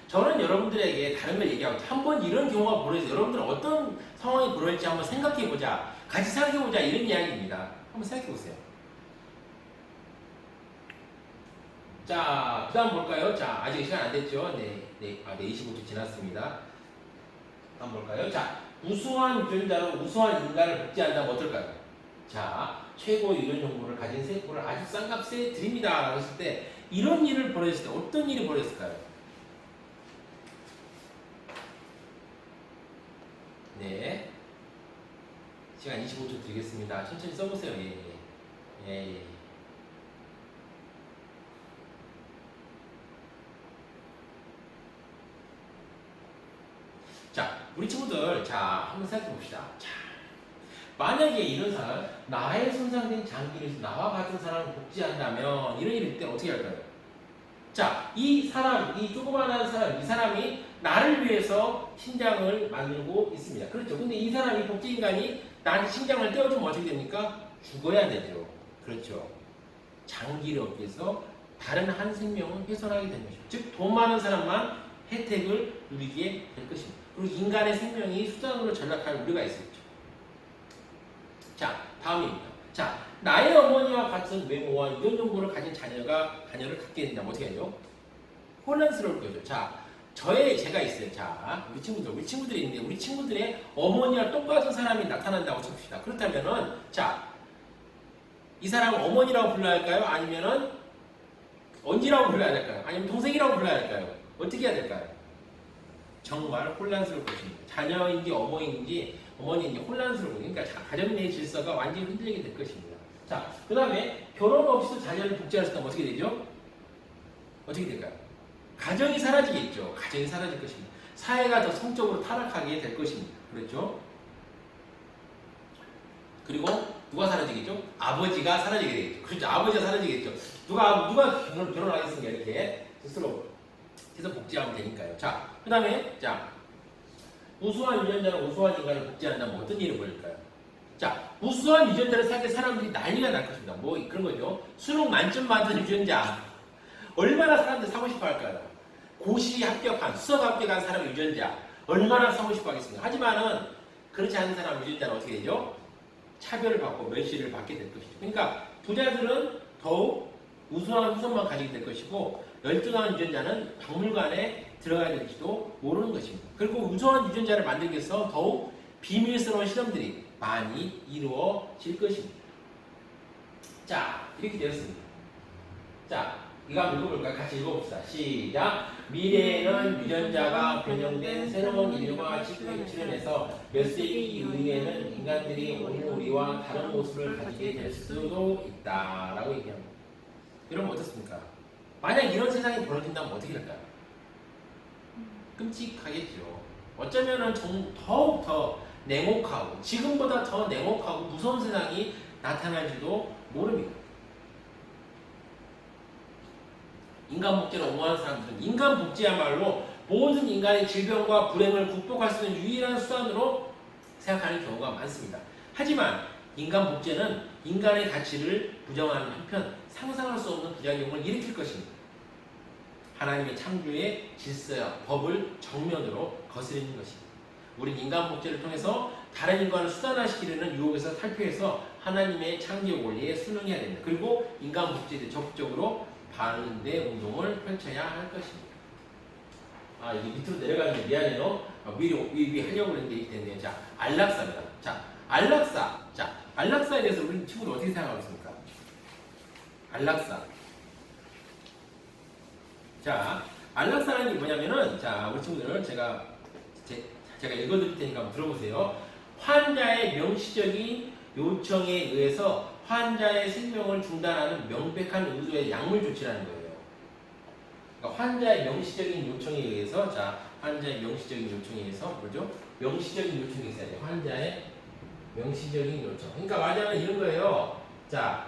저는 여러분들에게 다른 걸 얘기하고 한번 이런 경우가 벌어져서 여러분들은 어떤 상황이 벌어질지 한번 생각해보자. 같이 생각해보자. 이런 이야기입니다. 한번 생각해보세요. 자, 그 다음 볼까요? 자, 아직 시간 안 됐죠? 네, 25초 지났습니다. 한번 볼까요? 자, 우수한 유전자로 우수한 인간을 복제한다면 어떨까요? 자, 최고 유전 정보를 가진 세포를 아주 싼 값에 드립니다. 라고 했을 때, 이런 일을 벌였을 때 어떤 일이 벌였을까요? 네. 시간 25초 드리겠습니다. 천천히 써보세요. 예, 예. 예, 예. 자, 우리 친구들, 자, 한번 생각해 봅시다. 자, 만약에 이런 사람, 나의 손상된 장기를 나와 같은 사람을 복제한다면, 이런 일이 있을 때 어떻게 할까요? 자, 이 사람, 이 조그만한 사람, 이 사람이 나를 위해서 심장을 만들고 있습니다. 그렇죠. 근데 이 사람이 복제인간이 나한테 심장을 떼어주면 어떻게 됩니까? 죽어야 되죠. 그렇죠. 장기를 얻기 위해서 다른 한 생명을 훼손하게 되는 것이죠. 즉, 돈 많은 사람만 혜택을 누리게 될 것입니다. 그리고 인간의 생명이 수단으로 전락할 우려가 있었죠. 자, 다음입니다. 자, 나의 어머니와 같은 외모와 유전 정보를 가진 자녀를 갖게 된다면 어떻게 하죠? 혼란스러울 거죠. 자, 제가 있어요. 자, 우리 친구들이 있는데, 우리 친구들의 어머니와 똑같은 사람이 나타난다고 칩시다. 그렇다면은, 자, 이 사람을 어머니라고 불러야 할까요? 아니면은, 언니라고 불러야 될까요? 아니면 동생이라고 불러야 할까요? 어떻게 해야 될까요? 정말 혼란스러울 것입니다. 자녀인지 어머니인지 혼란스러울 거예요. 그러니까 가정 내 질서가 완전히 흔들리게 될 것입니다. 자, 그 다음에 결혼 없이도 자녀를 복제할 수 있다면 어떻게 되죠? 어떻게 될까요? 가정이 사라지겠죠. 가정이 사라질 것입니다. 사회가 더 성적으로 타락하게 될 것입니다. 그렇죠? 그리고 누가 사라지겠죠? 아버지가 사라지게 되겠죠. 그렇죠. 아버지가 사라지겠죠. 누가 결혼하겠습니까? 이렇게 스스로 해서 복제하면 되니까요. 자, 그 다음에 자, 우수한 유전자는 우수한 인간을 복제한다면 어떤 일이 벌일까요? 자, 우수한 유전자를 살 때 사람들이 난리가 날 것입니다. 뭐 그런 거죠. 수능 만점 받은 유전자 얼마나 사람들이 사고 싶어 할까요? 고시 합격한, 수석 합격한 사람 유전자 얼마나 사고 싶어 하겠습니까? 하지만은 그렇지 않은 사람 유전자는 어떻게 되죠? 차별을 받고 멸시를 받게 될 것이죠. 그러니까 부자들은 더욱 우수한 후손만 가지게 될 것이고 열등한 유전자는 박물관에 들어가야 될지도 모르는 것입니다. 그리고 우수한 유전자를 만들기 위해서 더욱 비밀스러운 실험들이 많이 이루어질 것입니다. 자, 이렇게 되었습니다. 자, 이거 한번 읽어볼까요? 같이 읽어봅시다. 시작! 미래에는 유전자가 변형된 새로운 인류가 출현해서 몇 세기 이후에는 인간들이 오늘 우리와 다른 모습을 가지게 될 수도 있다 라고 얘기합니다. 여러분 어떻습니까? 만약 이런 세상이 벌어진다면 어떻게 할까요? 끔찍하겠죠. 어쩌면은 더욱 더 냉혹하고 지금보다 더 냉혹하고 무서운 세상이 나타날지도 모릅니다. 인간 복제를 옹호하는 사람들은 인간 복제야말로 모든 인간의 질병과 불행을 극복할 수 있는 유일한 수단으로 생각하는 경우가 많습니다. 하지만 인간 복제는 인간의 가치를 부정하는 한편 상상할 수 없는 부작용을 일으킬 것입니다. 하나님의 창조의 질서와 법을 정면으로 거스르는 것입니다. 우린 인간 복제를 통해서 다른 인간을 수단화시키려는 유혹에서 탈피해서 하나님의 창조 원리에 순응해야 됩니다. 그리고 인간 복제에 대해 적극적으로 반대 운동을 펼쳐야 할 것입니다. 아, 이게 밑으로 내려가는 게 미안해요. 위 하려고 했는데 이렇게 됐네요. 자, 안락사입니다. 자, 안락사. 자, 안락사에 대해서 우리 친구들 어떻게 생각하고 있습니까? 안락사. 자, 안락사라는 게 뭐냐면은, 자, 우리 친구들 제가 읽어드릴 테니까 한번 들어보세요. 환자의 명시적인 요청에 의해서 환자의 생명을 중단하는 명백한 의도의 약물 조치라는 거예요. 그러니까 환자의 명시적인 요청에 의해서, 자, 환자의 명시적인 요청에 의해서, 뭐죠? 명시적인 요청이 있어야 돼요. 환자의 명시적인 요청. 그러니까 말하자면 이런 거예요. 자,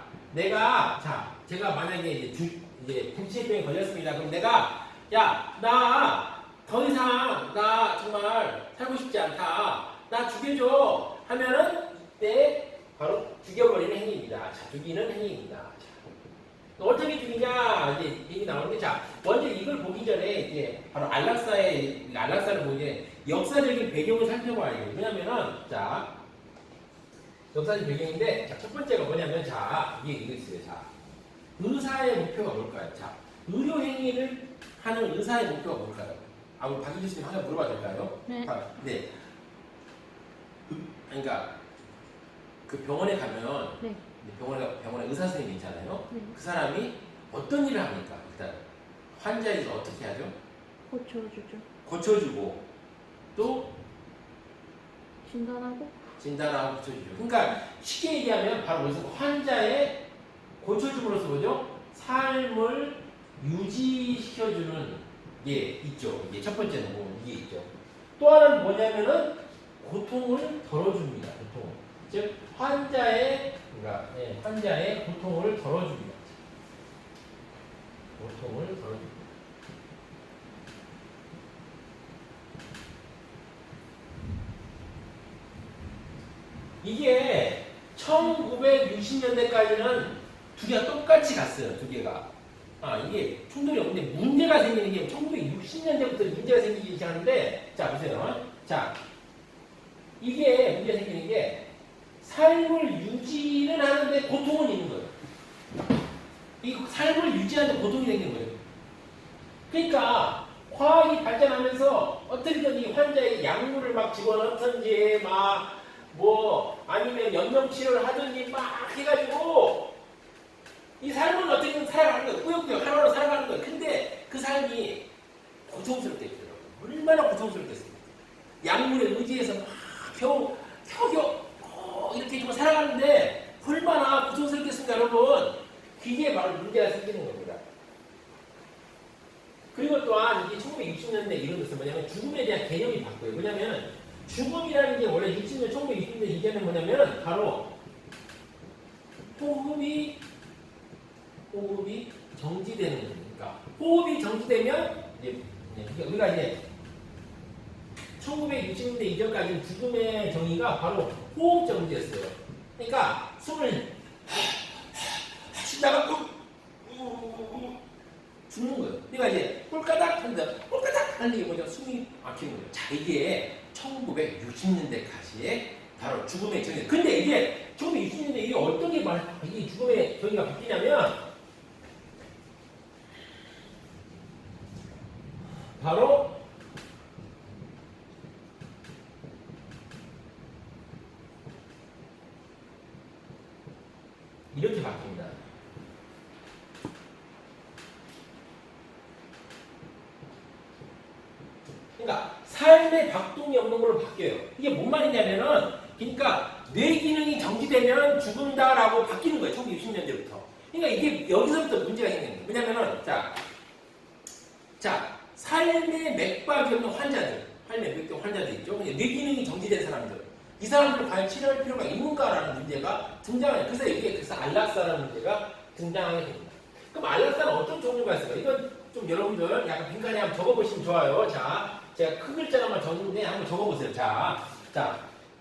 제가 만약에 이제 불치병에 걸렸습니다. 그럼 내가, 야, 나 더 이상 나 정말 살고 싶지 않다. 나 죽여줘. 하면은 이때 바로 죽여버리는 행위입니다. 자, 죽이는 행위입니다. 자, 어떻게 죽이냐 이제 얘기 나오는데, 자, 먼저 이걸 보기 전에 이제 바로 안락사를 보기 역사적인 배경을 살펴봐야 돼요. 왜냐면은, 자, 역사적 배경인데, 자, 첫 번째가 뭐냐면, 자, 이거 있어요. 자, 의사의 목표가 뭘까요? 자, 의료 행위를 하는 의사의 목표가 뭘까요? 우리 박희주 선생님 하나 물어봐도 될까요? 네. 네. 그러니까 그 병원에 가면 네. 병원에 의사 선생님이 있잖아요. 네. 그 사람이 어떤 일을 합니까? 일단 환자에서 어떻게 하죠? 고쳐주죠. 고쳐주고 또 진단하고. 진단하고 고쳐주죠. 그러니까 쉽게 얘기하면 바로 무슨 환자의 고쳐줌으로써 뭐죠? 삶을 유지시켜주는 게 있죠. 이게 첫 번째는 이게 있죠. 또 하나는 뭐냐면은 고통을 덜어줍니다. 고통. 즉 환자의 고통을 덜어줍니다. 고통을 덜어줍니다. 이게 1960년대까지는 두 개가 똑같이 갔어요. 두 개가. 이게 충돌이 없는데 문제가 생기는 게 1960년대부터 문제가 생기기 시작하는데, 자, 보세요. 자, 이게 문제가 생기는 게 삶을 유지는 하는데 고통은 있는 거예요. 이 삶을 유지하는데 고통이 생기는 거예요. 그러니까 과학이 발전하면서 어떻게든 이 환자의 약물을 막 집어넣든지 아니면 연명치료를 하든지 막 해가지고 이 삶은 어떻게든 살아가는 거예요. 꾸역꾸역 하루하루 살아가는 거예요. 근데 그 삶이 고통스럽게 있더라고요. 얼마나 고통스럽겠습니까? 약물에 의지해서 막 겨우 이렇게 좀 살아가는데 얼마나 고통스럽겠습니까, 여러분? 이게 바로 문제가 생기는 겁니다. 그리고 또한 이게 1960년대 이론으로서 뭐냐면 죽음에 대한 개념이 바뀌어요. 왜냐면 죽음이라는 게 원래 60년, 1960년대 이전에 뭐냐면 바로 호흡이 정지되는 거니까 호흡이 정지되면 우리가 이제 1960년대 이전까지 죽음의 정의가 바로 호흡 정지였어요. 그러니까 숨을 쉬다가 죽는 거예요. 그러니까 이제 꼴까닥 하는 게 뭐죠? 숨이 막히는 거예요. 자, 이게 1960년대까지의 바로 죽음의 정의. 근데 이게 1960년대 이게 어떤 게 이 죽음의 정의가 바뀌냐면 바로 이렇게 바뀝니다. 그러니까 삶의 박동이 없는 걸로 바뀌어요. 이게 뭔 말이냐면은, 그러니까 뇌 기능이 정지되면 죽는다라고 바뀌는 거예요. 1960년대부터. 그러니까 이게 여기서부터 문제가 생기는 거예요. 왜냐면은 자, 삶의 맥박이 없는 환자들 있죠. 뇌 기능이 정지된 사람들. 이 사람들을 과연 치료할 필요가 있는가라는 문제가 등장해요. 그래서 안락사라는 문제가 등장하게 됩니다. 그럼 안락사는 어떤 종류가 있을까요? 이건 좀 여러분들 약간 빈칸에 한번 적어보시면 좋아요. 자, 제가 큰 글자로만 적는데 한번 적어보세요. 자,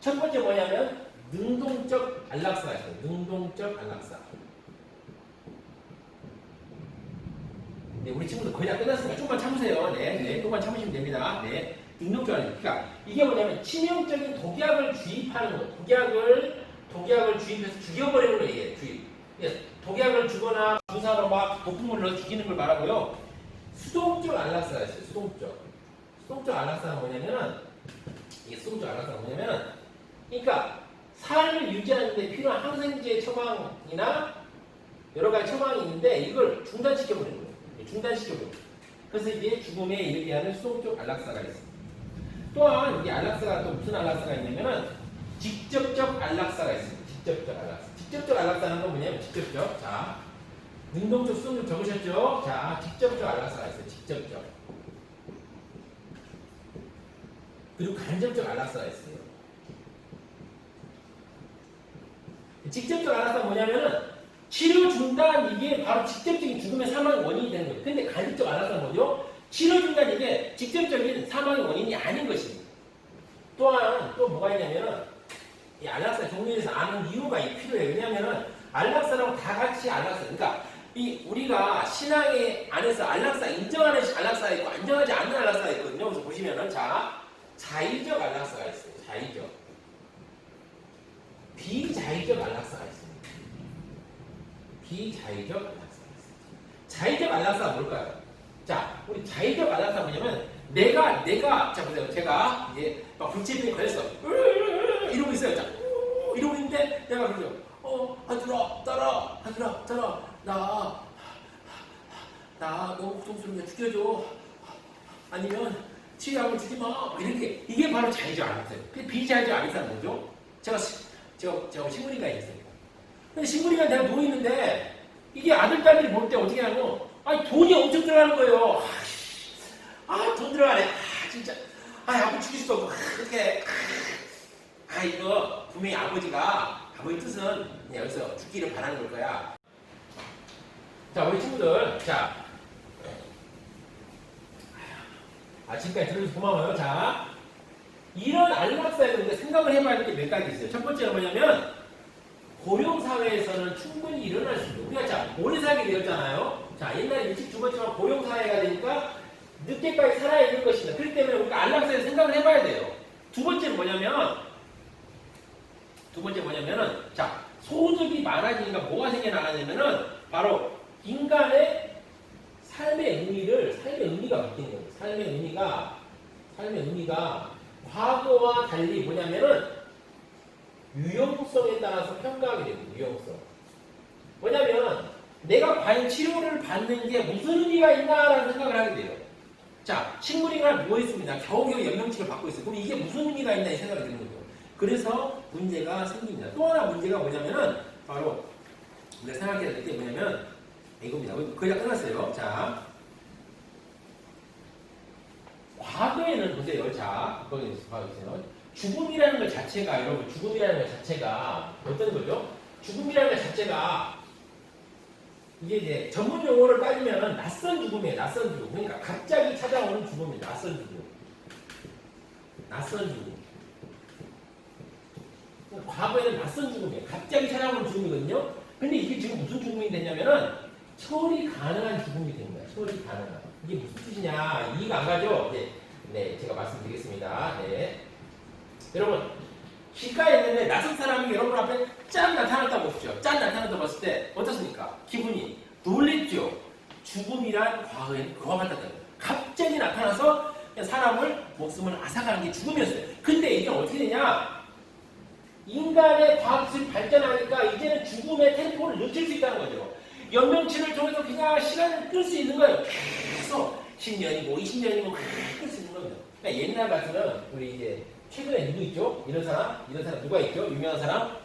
첫 번째 뭐냐면 능동적 안락사가 있어요. 능동적 안락사. 네, 우리 친구들 거의 다 끝났으니까 조금만 참으세요. 네, 조금만 참으시면 됩니다. 네, 능동적 안락사. 그러니까 이게 뭐냐면 치명적인 독약을 주입하는 거. 독약을 주입해서 죽여버리는 거예요. 이게 주입. 독약을 주거나 주사로 막 독극물을 넣어 죽이는 걸 말하고요. 수동적 안락사가 있어요. 수동적 안락사가 뭐냐면은, 그러니까 삶을 유지하는 데 필요한 항생제 처방이나 여러 가지 처방이 있는데 이걸 중단시켜버리는 거예요. 그래서 이게 죽음에 이르게 하는 수동적 안락사가 있습니다. 또한 이 안락사가 또 무슨 안락사가 있냐면은 직접적 안락사가 있습니다. 직접적 안락사는 건 뭐냐면 자, 능동적 수동적 적으셨죠? 자, 직접적 안락사가 있어요. 직접적. 그리고 간접적 안락사가 있어요. 직접적 안락사가 뭐냐면은 치료 중단 이게 바로 직접적인 죽음의 사망의 원인이 되는 거예요. 근데 간접적 안락사는 뭐죠? 치료 중단 이게 직접적인 사망의 원인이 아닌 것입니다. 또한 또 뭐가 있냐면은 이 안락사 종류에 대해서 아는 이유가 필요해요. 왜냐면은 안락사라고 다 같이 안락사. 그러니까 이 우리가 신앙의 안에서 안락사 인정하는 안락사가 있고 안정하지 않는 안락사가 있거든요. 그래서 보시면은 자의적 안락사가 있어요. 자의적. 비자의적 안락사가 있습니다. 비자의적 안락사가 있습니다. 자의적 안락사가 뭘까요? 자, 우리 자의적 안락사가 뭐냐면 자 보세요. 제가 이제 막 불치병에 걸렸어. 이러고 있어요. 자, 이러고 있는데 내가 그러죠. 하늘아, 나 너무 고통스러운데 죽여줘. 아니면 치유하고 주지 마. 이렇게 이게 바로 자의적 안락사예요. 근데 비자의적 안락사는 뭐죠? 제가 신부님과 있습니다. 근데 신부님과 내가 누워 있는데 이게 아들 딸들이 볼 때 어떻게 하냐면 아니 돈이 엄청 들어가는 거예요. 돈 들어가네. 진짜. 아빠 죽일 수도 없고. 이렇게. 이거 분명히 아버지 뜻은 그냥 여기서 죽기를 바라는 걸 거야. 자, 우리 친구들. 자. 지금까지 들어줘서 고마워요. 자. 이런 안락사에 대해서 생각을 해봐야 될 게 몇 가지 있어요. 첫 번째는 뭐냐면, 고용사회에서는 충분히 일어날 수 있어요. 우리가 자, 오래 살게 되었잖아요. 자, 옛날에 일찍 죽었지만 고용사회가 되니까 늦게까지 살아있는 것입니다. 그렇기 때문에 우리가 안락사에 생각을 해봐야 돼요. 두 번째는 뭐냐면은, 자, 소득이 많아지니까 뭐가 생겨나냐면은, 바로 인간의 삶의 의미가 바뀌는 거예요. 삶의 의미가 과거와 달리 뭐냐면은, 유용성에 따라서 평가하게 됩니다. 유용성. 뭐냐면, 내가 과연 치료를 받는 게 무슨 의미가 있나라는 생각을 하게 돼요. 자, 식물이가 누워있습니다. 겨우겨우 연명치를 받고 있어요. 그럼 이게 무슨 의미가 있나 이 생각이 드는 거죠. 그래서 문제가 생깁니다. 또 하나 문제가 뭐냐면은 바로 우리가 생각해야 될 게 뭐냐면 이겁니다. 거의 다 끝났어요. 자, 과거에는 보세요. 자, 거기 봐주세요. 죽음이라는 것 자체가 여러분 죽음이라는 것 자체가 어떤 거죠? 죽음이라는 것 자체가 이게 이제 전문 용어를 따지면 낯선 죽음이에요. 낯선 죽음. 그러니까 갑자기 찾아오는 죽음입니다. 낯선 죽음. 과거에는 낯선 죽음이에요. 갑자기 찾아오는 죽음이거든요. 근데 이게 지금 무슨 죽음이 됐냐면은 처리 가능한 죽음이 됩니다. 처리 가능한. 이게 무슨 뜻이냐? 이해가 안 가죠? 네, 제가 말씀드리겠습니다. 네. 여러분, 길가에 있는데 낯선 사람이 여러분 앞에 짠 나타났다고 보십시오. 짠 나타났다고 봤을 때 어떻습니까? 기분이 놀랬죠? 죽음이란 과거에는 그와 같다는 거예요. 갑자기 나타나서 사람을 목숨을 앗아가는 게 죽음이었어요. 근데 이게 어떻게 되냐? 인간의 과학기술이 발전하니까 이제는 죽음의 템포를 늦출 수 있다는 거죠. 연명치를 통해서 그냥 시간을 끌 수 있는 거예요. 계속 10년이고 20년이고 끌 수 있는 겁니다. 그러니까 옛날 같으면 우리 이제 최근에 누구 있죠? 이런 사람 누가 있죠? 유명한 사람?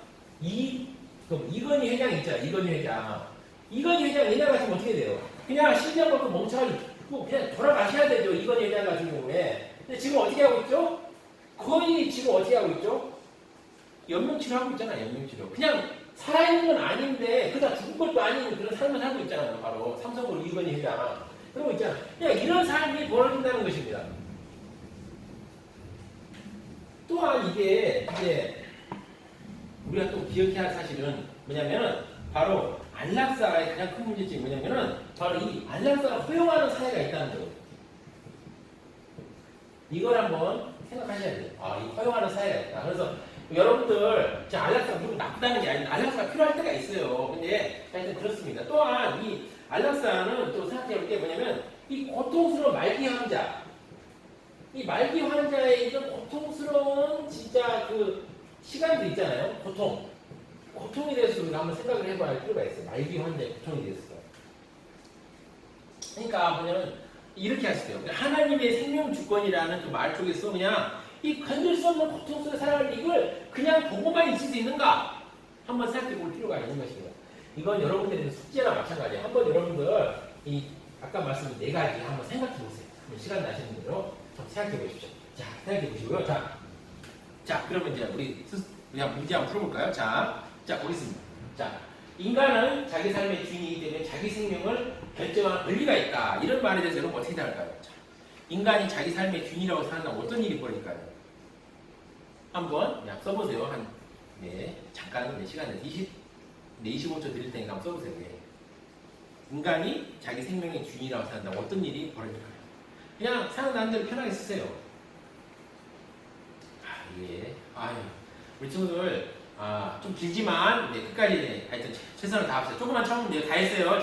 이건희 회장 있잖아. 이건희 회장 옛날 같으면 어떻게 돼요? 그냥 10년 먹고 멍청하고 그냥 돌아가셔야 되죠. 이건희 회장 같은 경우에. 근데 지금 어떻게 하고 있죠? 거의 지금 어떻게 하고 있죠? 연명치료 하고 있잖아요. 연명치료. 그냥 살아있는 건 아닌데 그다 죽은 것도 아닌 그런 삶을 살고 있잖아요. 바로 삼성그룹 이건희 회장. 그러고 있잖아요. 그냥 이런 삶이 벌어진다는 것입니다. 또한 이게 이제 우리가 또 기억해야 할 사실은 뭐냐면은 바로 안락사의 가장 큰 문제점이 뭐냐면은 바로 이 안락사를 허용하는 사회가 있다는 거예요. 이걸 한번 생각하셔야 돼요. 이 허용하는 사회가 있다. 그래서 여러분들 안락사가 무조건 나쁘다는 게 아니라 안락사가 필요할 때가 있어요. 근데 하여튼 그렇습니다. 또한 이 안락사는 또 생각해 볼 게 뭐냐면 이 고통스러운 말기 환자 이 말기 환자의 이런 고통스러운 진짜 그 시간들 있잖아요. 고통에 대해서 우리가 한번 생각을 해봐야 할 필요가 있어요. 말기 환자의 고통에 대해서. 그러니까 뭐냐면 이렇게 하시대요. 하나님의 생명 주권이라는 그 말 쪽에서 그냥 이 건들 수 없는 고통 속에 살아가는 이걸 그냥 보고만 있을 수 있는가? 한번 생각해 볼 필요가 있는 것입니다. 이건 여러분들의 숙제나 마찬가지예요. 한번 여러분들 이 아까 말씀드린 4가지 한번 생각해 보세요. 한번 시간 나시는 대로 한번 생각해 보십시오. 자, 생각해 보시고요. 자, 그러면 이제 우리 한번 문제 한번 풀어볼까요? 자, 자, 보겠습니다. 자, 인간은 자기 삶의 주인이기 때문에 자기 생명을 결정할 권리가 있다. 이런 말에 대해서 여러분 어떻게 생각할까요? 자, 인간이 자기 삶의 주인이라고 산다면 어떤 일이 벌일까요? 한번 그냥 써보세요. 잠깐 시간에 25초 드릴 테니까 한번 써보세요. 인간이 자기 생명의 주인이라고 산다면 어떤 일이 벌어질까요? 그냥 생각나는 대로 편하게 쓰세요. 우리 친구들 좀 길지만 끝까지 하여튼 최선을 다합시다. 조금만 참으면 다 했어요.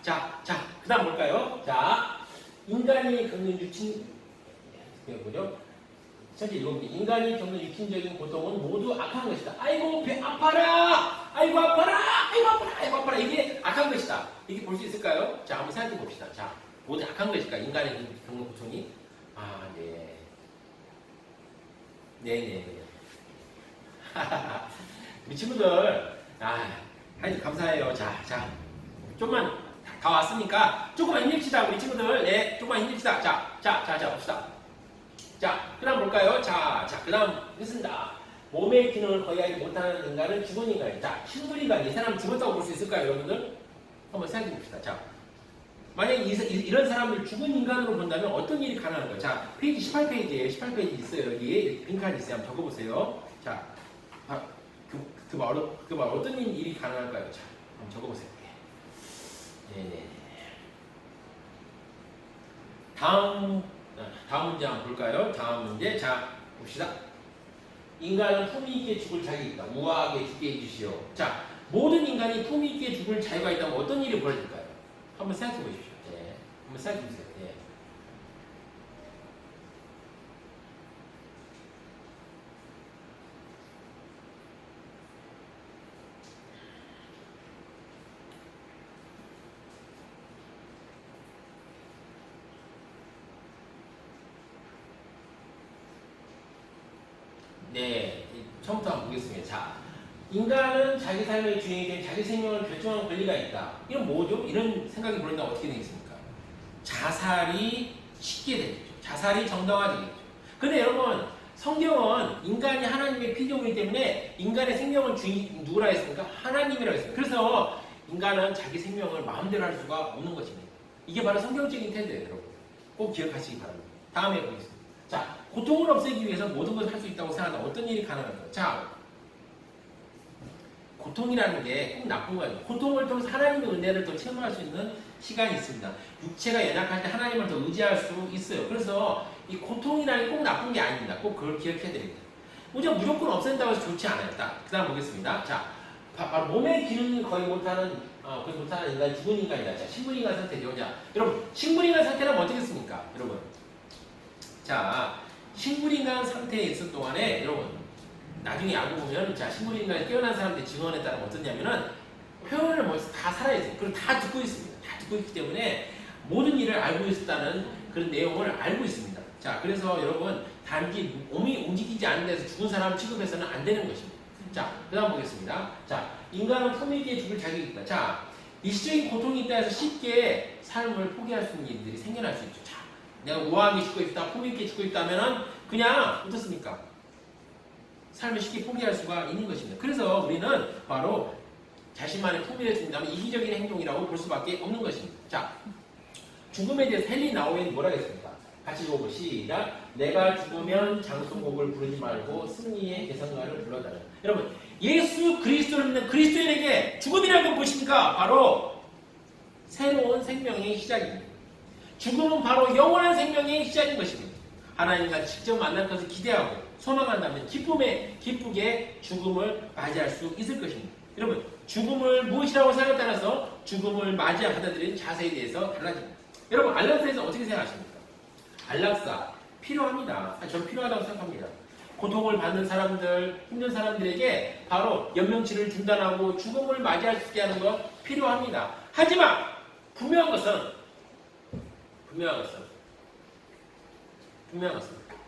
자, 그 다음 볼까요? 자, 인간이 겪는 천천히 읽어볼게요. 인간이 겪는 육신적인 고통은 모두 악한 것이다. 아이고 배 아파라! 아이고 아파라! 아이고 아파라! 아이고 아파라! 이게 악한 것이다. 이게 볼 수 있을까요? 자, 한번 생각해 봅시다. 자, 모두 악한 것일까? 인간의 겪는 고통이? 네. 우리 친구들, 하여튼 감사해요. 자, 조금만 다 왔으니까 조금만 힘냅시다. 우리 친구들, 조금만 힘냅시다. 자, 봅시다. 자, 그 다음 볼까요? 그 다음 했습니다. 몸의 기능을 거의 하지 못하는 인간은 죽은 인간이다. 자, 식물인간, 이 사람 죽었다고 볼 수 있을까요, 여러분들? 한번 생각해 봅시다. 자, 만약에 이런 사람을 죽은 인간으로 본다면 어떤 일이 가능할까요? 자, 페이지 18페이지에 18페이지 있어요. 여기 빈칸이 있어요. 한번 적어보세요. 자, 그 말 어떤 일이 가능할까요? 자, 한번 적어보세요. 네네. 다음 문제 한번 볼까요? 다음 문제. 자, 봅시다. 인간은 품위 있게 죽을 자격이 있다. 우아하게 죽게 해주시오. 자, 모든 인간이 품위 있게 죽을 자유가 있다면 어떤 일이 벌어질까요? 한번 생각해 보십시오. 한번 생각해 보세요. 처음부터 한번 보겠습니다. 자, 인간은 자기 삶의 주인이 된 자기 생명을 결정하는 권리가 있다. 이건 뭐죠? 이런 생각이 보인다면 어떻게 되겠습니까? 자살이 쉽게 되겠죠. 자살이 정당화되겠죠. 근데 여러분, 성경은 인간이 하나님의 피조물이기 때문에 인간의 생명은 주인 누구라 했습니까? 하나님이라고 했습니다. 그래서 인간은 자기 생명을 마음대로 할 수가 없는 것입니다. 이게 바로 성경적인 태도예요, 여러분. 꼭 기억하시기 바랍니다. 다음에 보겠습니다. 자, 고통을 없애기 위해서 모든 것을 할 수 있다고 생각한다. 어떤 일이 가능할까요? 자, 고통이라는 게 꼭 나쁜 거예요. 고통을 통해서 하나님의 은혜를 더 체험할 수 있는 시간이 있습니다. 육체가 연약할 때 하나님을 더 의지할 수 있어요. 그래서 이 고통이라는 게 꼭 나쁜 게 아닙니다. 꼭 그걸 기억해야 됩니다. 무조건 없앤다고 해서 좋지 않아요. 그 다음 보겠습니다. 자, 바로 몸의 기능을 거의 못하는 인간, 죽은 인간이다. 자, 식물인간 상태죠. 자, 여러분, 식물인간 상태는 어떻겠습니까? 여러분. 자, 식물인간 상태에 있을 동안에 여러분 나중에 알고 보면 자, 식물인간이 깨어난 사람들의 증언에 따르면 어떠냐면은 표현을 벌써 다 살아있어요. 그리고 다 듣고 있습니다. 다 듣고 있기 때문에 모든 일을 알고 있었다는 그런 내용을 알고 있습니다. 자, 그래서 여러분 단지 몸이 움직이지 않는 데서 죽은 사람 취급해서는 안 되는 것입니다. 자, 그 다음 보겠습니다. 자, 인간은 품위 있게 죽을 자격이 있다. 자, 일시적인 고통이 있다 해서 쉽게 삶을 포기할 수 있는 일들이 생겨날 수 있죠. 자, 내가 우아하게 죽고 있다, 품위 있게 죽고 있다면은 그냥 어떻습니까? 삶을 쉽게 포기할 수가 있는 것입니다. 그래서 우리는 바로 자신만의 품위를 준다면 이기적인 행동이라고 볼 수밖에 없는 것입니다. 자, 죽음에 대해서 헨리 나우엔이 뭐라 했습니까? 같이 읽어보고 시작. 내가 죽으면 장송곡을 부르지 말고 승리의 개성가를 불러달라. 여러분, 예수 그리스도를 믿는 그리스도인에게 죽음이라는 건 무엇입니까? 바로 새로운 생명의 시작입니다. 죽음은 바로 영원한 생명의 시작인 것입니다. 하나님과 직접 만날 것을 기대하고 소망한다면 기쁘게 죽음을 맞이할 수 있을 것입니다. 여러분, 죽음을 무엇이라고 생각에 따라서 죽음을 맞이하 받아들이는 자세에 대해서 달라집니다. 여러분, 안락사에서 어떻게 생각하십니까? 안락사 필요합니다. 저는 필요하다고 생각합니다. 고통을 받는 사람들, 힘든 사람들에게 바로 연명치를 중단하고 죽음을 맞이할 수 있게 하는 것 필요합니다. 하지만 분명한 것은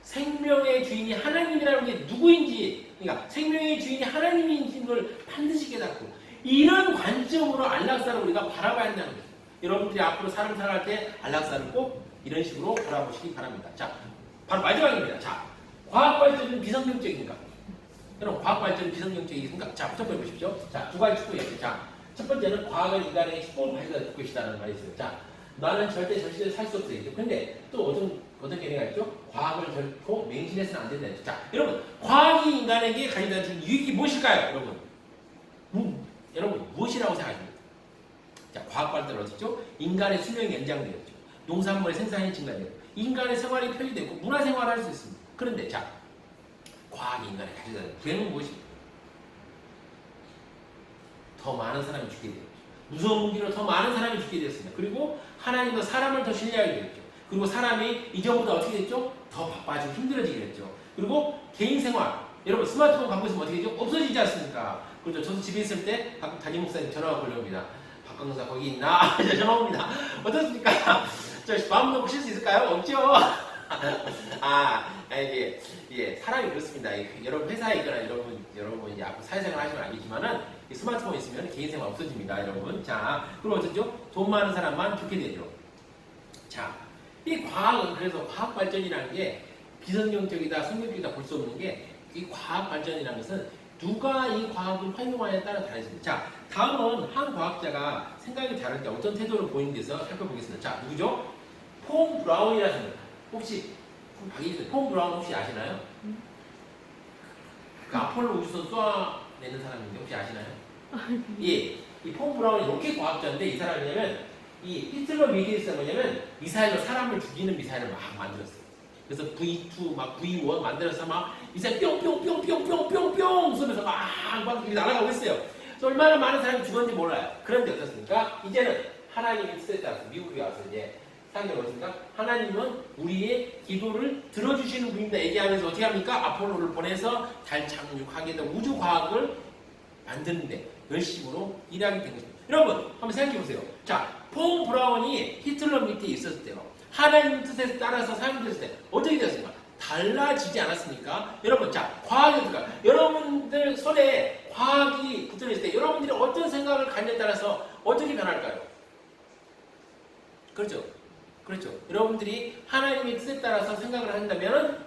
생명의 주인이 하나님이라는 게 누구인지, 그러니까 생명의 주인이 하나님인 걸 반드시 깨닫고 이런 관점으로 안락사를 우리가 바라봐야 한다는 거예요. 여러분들이 앞으로 삶을 살아갈 때 안락사를 꼭 이런 식으로 바라보시기 바랍니다. 자, 바로 마지막입니다. 자, 과학 발전은 비성경적인가? 그럼 과학 발전 비성경적인 생각. 자, 첫 번째 보십시오. 자, 두 가지 축복이에요. 자, 첫 번째는 과학을 인간의 축복을 발견할 것이다라는 말이 있어요. 자, 나는 절대 저 시대에 살 수 없어요. 근데 또 어떤 개념가 있죠? 과학을 결코 맹신해서는 안 된다. 자, 여러분, 과학이 인간에게 가져다 준 유익이 무엇일까요? 여러분, 무엇이라고 생각하십니까? 자, 과학 발달은 어떻죠? 인간의 수명이 연장되었죠. 농산물의 생산이 증가되고, 인간의 생활이 편리되고, 문화생활을 할 수 있습니다. 그런데, 자, 과학이 인간에 가져다 준 부행은 무엇입니까? 더 많은 사람이 죽게 되었죠. 무서운 무기로 더 많은 사람이 죽게 되었습니다. 그리고 하나님도 사람을 더 신뢰하게 되었죠. 그리고 사람이 이전보다 어떻게 됐죠? 더 바빠지고 힘들어지게 됐죠. 그리고 개인 생활, 여러분 스마트폰 갖고 있으면 어떻게 되죠? 없어지지 않습니까? 그렇죠. 저도 집에 있을 때 가끔 담임 목사님 전화가 걸려옵니다. 박강사 거기 있나? 전화 옵니다. 어떻습니까? 저 마음 놓고 쉴 수 있을까요? 없죠? 이게 사람이 그렇습니다. 여러분 회사에 있거나 여러분 이제 앞으로 사회생활 하시면 알겠지만은 스마트폰 있으면 개인생활 없어집니다, 여러분. 자, 그리고 어쩌죠? 돈 많은 사람만 좋게 되죠. 자, 이 과학은 그래서 과학 발전이라는 게 비성경적이다, 성경적이다 볼 수 없는 게 이 과학 발전이라는 것은 누가 이 과학을 활용하냐에 따라 다르습니다. 자, 다음은 한 과학자가 생각이 다를 때 어떤 태도를 보이는 데서 살펴보겠습니다. 자, 누구죠? 폼 브라운이라는 분. 혹시 폼 브라운 혹시 아시나요? 그 아폴로 우주선 쏘아내는 사람인데 혹시 아시나요? 예, 이 폼 브라운이 로켓 과학자인데 이 사람이냐면 이 히틀러 미디어스가 뭐냐면 미사일로 사람을 죽이는 미사일을 막 만들었어요. 그래서 V2 막 V1 만들어서 막 미사일 뿅뿅뿅뿅뿅뿅뿅 쏘면서 막 이렇게 날아가고 있어요. 그래서 얼마나 많은 사람이 죽었는지 몰라요. 그런데 어떻습니까? 이제는 하나님의 뜻에 따라서 미국에 와서 이제 상경을 어떻습니까? 하나님은 우리의 기도를 들어주시는 분입니다. 얘기하면서 어떻게 합니까? 아폴로를 보내서 달 착륙하게 된 우주 과학을 만드는데 열심으로 일하게 된 것입니다. 여러분 한번 생각해 보세요. 자, 폼 브라운이 히틀러 밑에 있었을 때요. 하나님 뜻에 따라서 사용됐을 때 어떻게 되었습니까? 달라지지 않았습니까? 여러분, 자, 과학이 어떨까? 여러분들 손에 과학이 붙어 있을 때 여러분들이 어떤 생각을 갖냐에 따라서 어떻게 변할까요? 그렇죠? 그렇죠. 여러분들이 하나님의 뜻에 따라서 생각을 한다면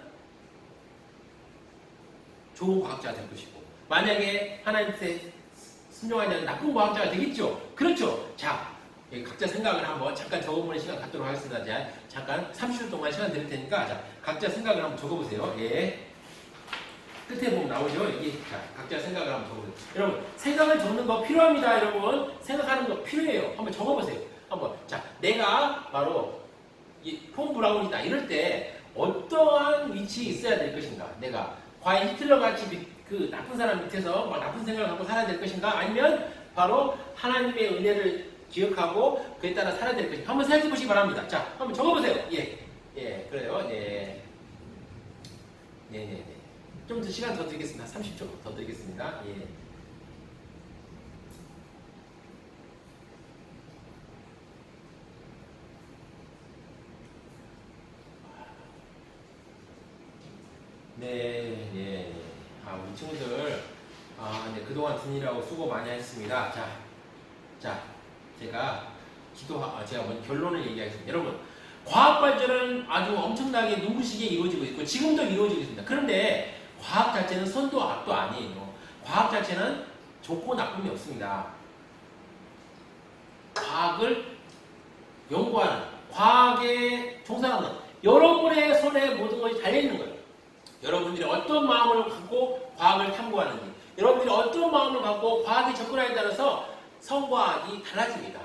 좋은 과학자가 될 것이고, 만약에 하나님 뜻에 순종하지 않는 나쁜 과학자가 되겠죠. 그렇죠. 자, 각자 생각을 한번 잠깐 적어보는 시간 갖도록 하겠습니다. 자, 잠깐 30초 동안 시간 드릴 테니까 자, 각자 생각을 한번 적어보세요. 예. 끝에 보면 나오죠. 이게 자, 각자 생각을 한번 적어보세요. 여러분, 생각을 적는 거 필요합니다. 여러분, 생각하는 거 필요해요. 한번 적어보세요. 한번. 자, 내가 바로 이 폼 브라운이다. 이럴 때 어떠한 위치에 있어야 될 것인가? 내가 과연 히틀러 같이 그 나쁜 사람 밑에서 막 나쁜 생각을 갖고 살아야 될 것인가? 아니면 바로 하나님의 은혜를 기억하고 그에 따라 살아야 될 것인가? 한번 생각해 보시기 바랍니다. 자, 한번 적어보세요. 예, 예, 그래요. 네, 네, 네, 네. 좀 더 시간 더 드리겠습니다. 30초 더 드리겠습니다. 예. 네, 네. 우리 친구들, 네, 그동안 드니라고 수고 많이 했습니다. 자, 제가 먼저 결론을 얘기하겠습니다. 여러분, 과학 발전은 아주 엄청나게 눈부시게 이루어지고 있고, 지금도 이루어지고 있습니다. 그런데, 과학 자체는 선도 악도 아니에요. 과학 자체는 좋고 나쁨이 없습니다. 과학을 연구하는, 과학에 종사하는, 여러분의 손에 모든 것이 달려있는 거예요. 여러분들이 어떤 마음을 갖고 과학을 탐구하는지, 여러분들이 어떤 마음을 갖고 과학에 접근하에 따라서 성과 악이 달라집니다.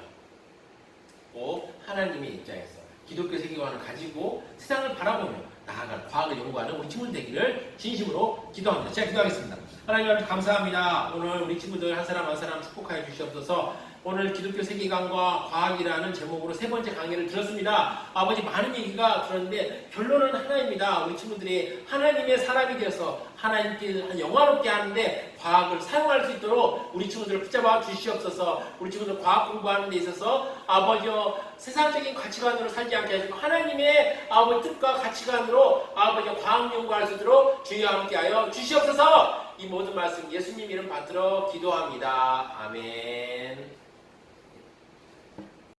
꼭 하나님의 입장에서 기독교 세계관을 가지고 세상을 바라보며 나아갈 과학을 연구하는 우리 친구들 되기를 진심으로 기도합니다. 제가 기도하겠습니다. 하나님 아버지 감사합니다. 오늘 우리 친구들 한 사람 한 사람 축복하여 주시옵소서. 오늘 기독교 세계관과 과학이라는 제목으로 세 번째 강의를 들었습니다. 아버지 많은 얘기가 들었는데 결론은 하나입니다. 우리 친구들이 하나님의 사람이 되어서 하나님께 영화롭게 하는데 과학을 사용할 수 있도록 우리 친구들을 붙잡아 주시옵소서. 우리 친구들 과학 공부하는 데 있어서 아버지여 세상적인 가치관으로 살지 않게 하시고 하나님의 아버지 뜻과 가치관으로 아버지여 과학 연구할 수 있도록 주여 함께하여 주시옵소서. 이 모든 말씀 예수님 이름 받들어 기도합니다. 아멘.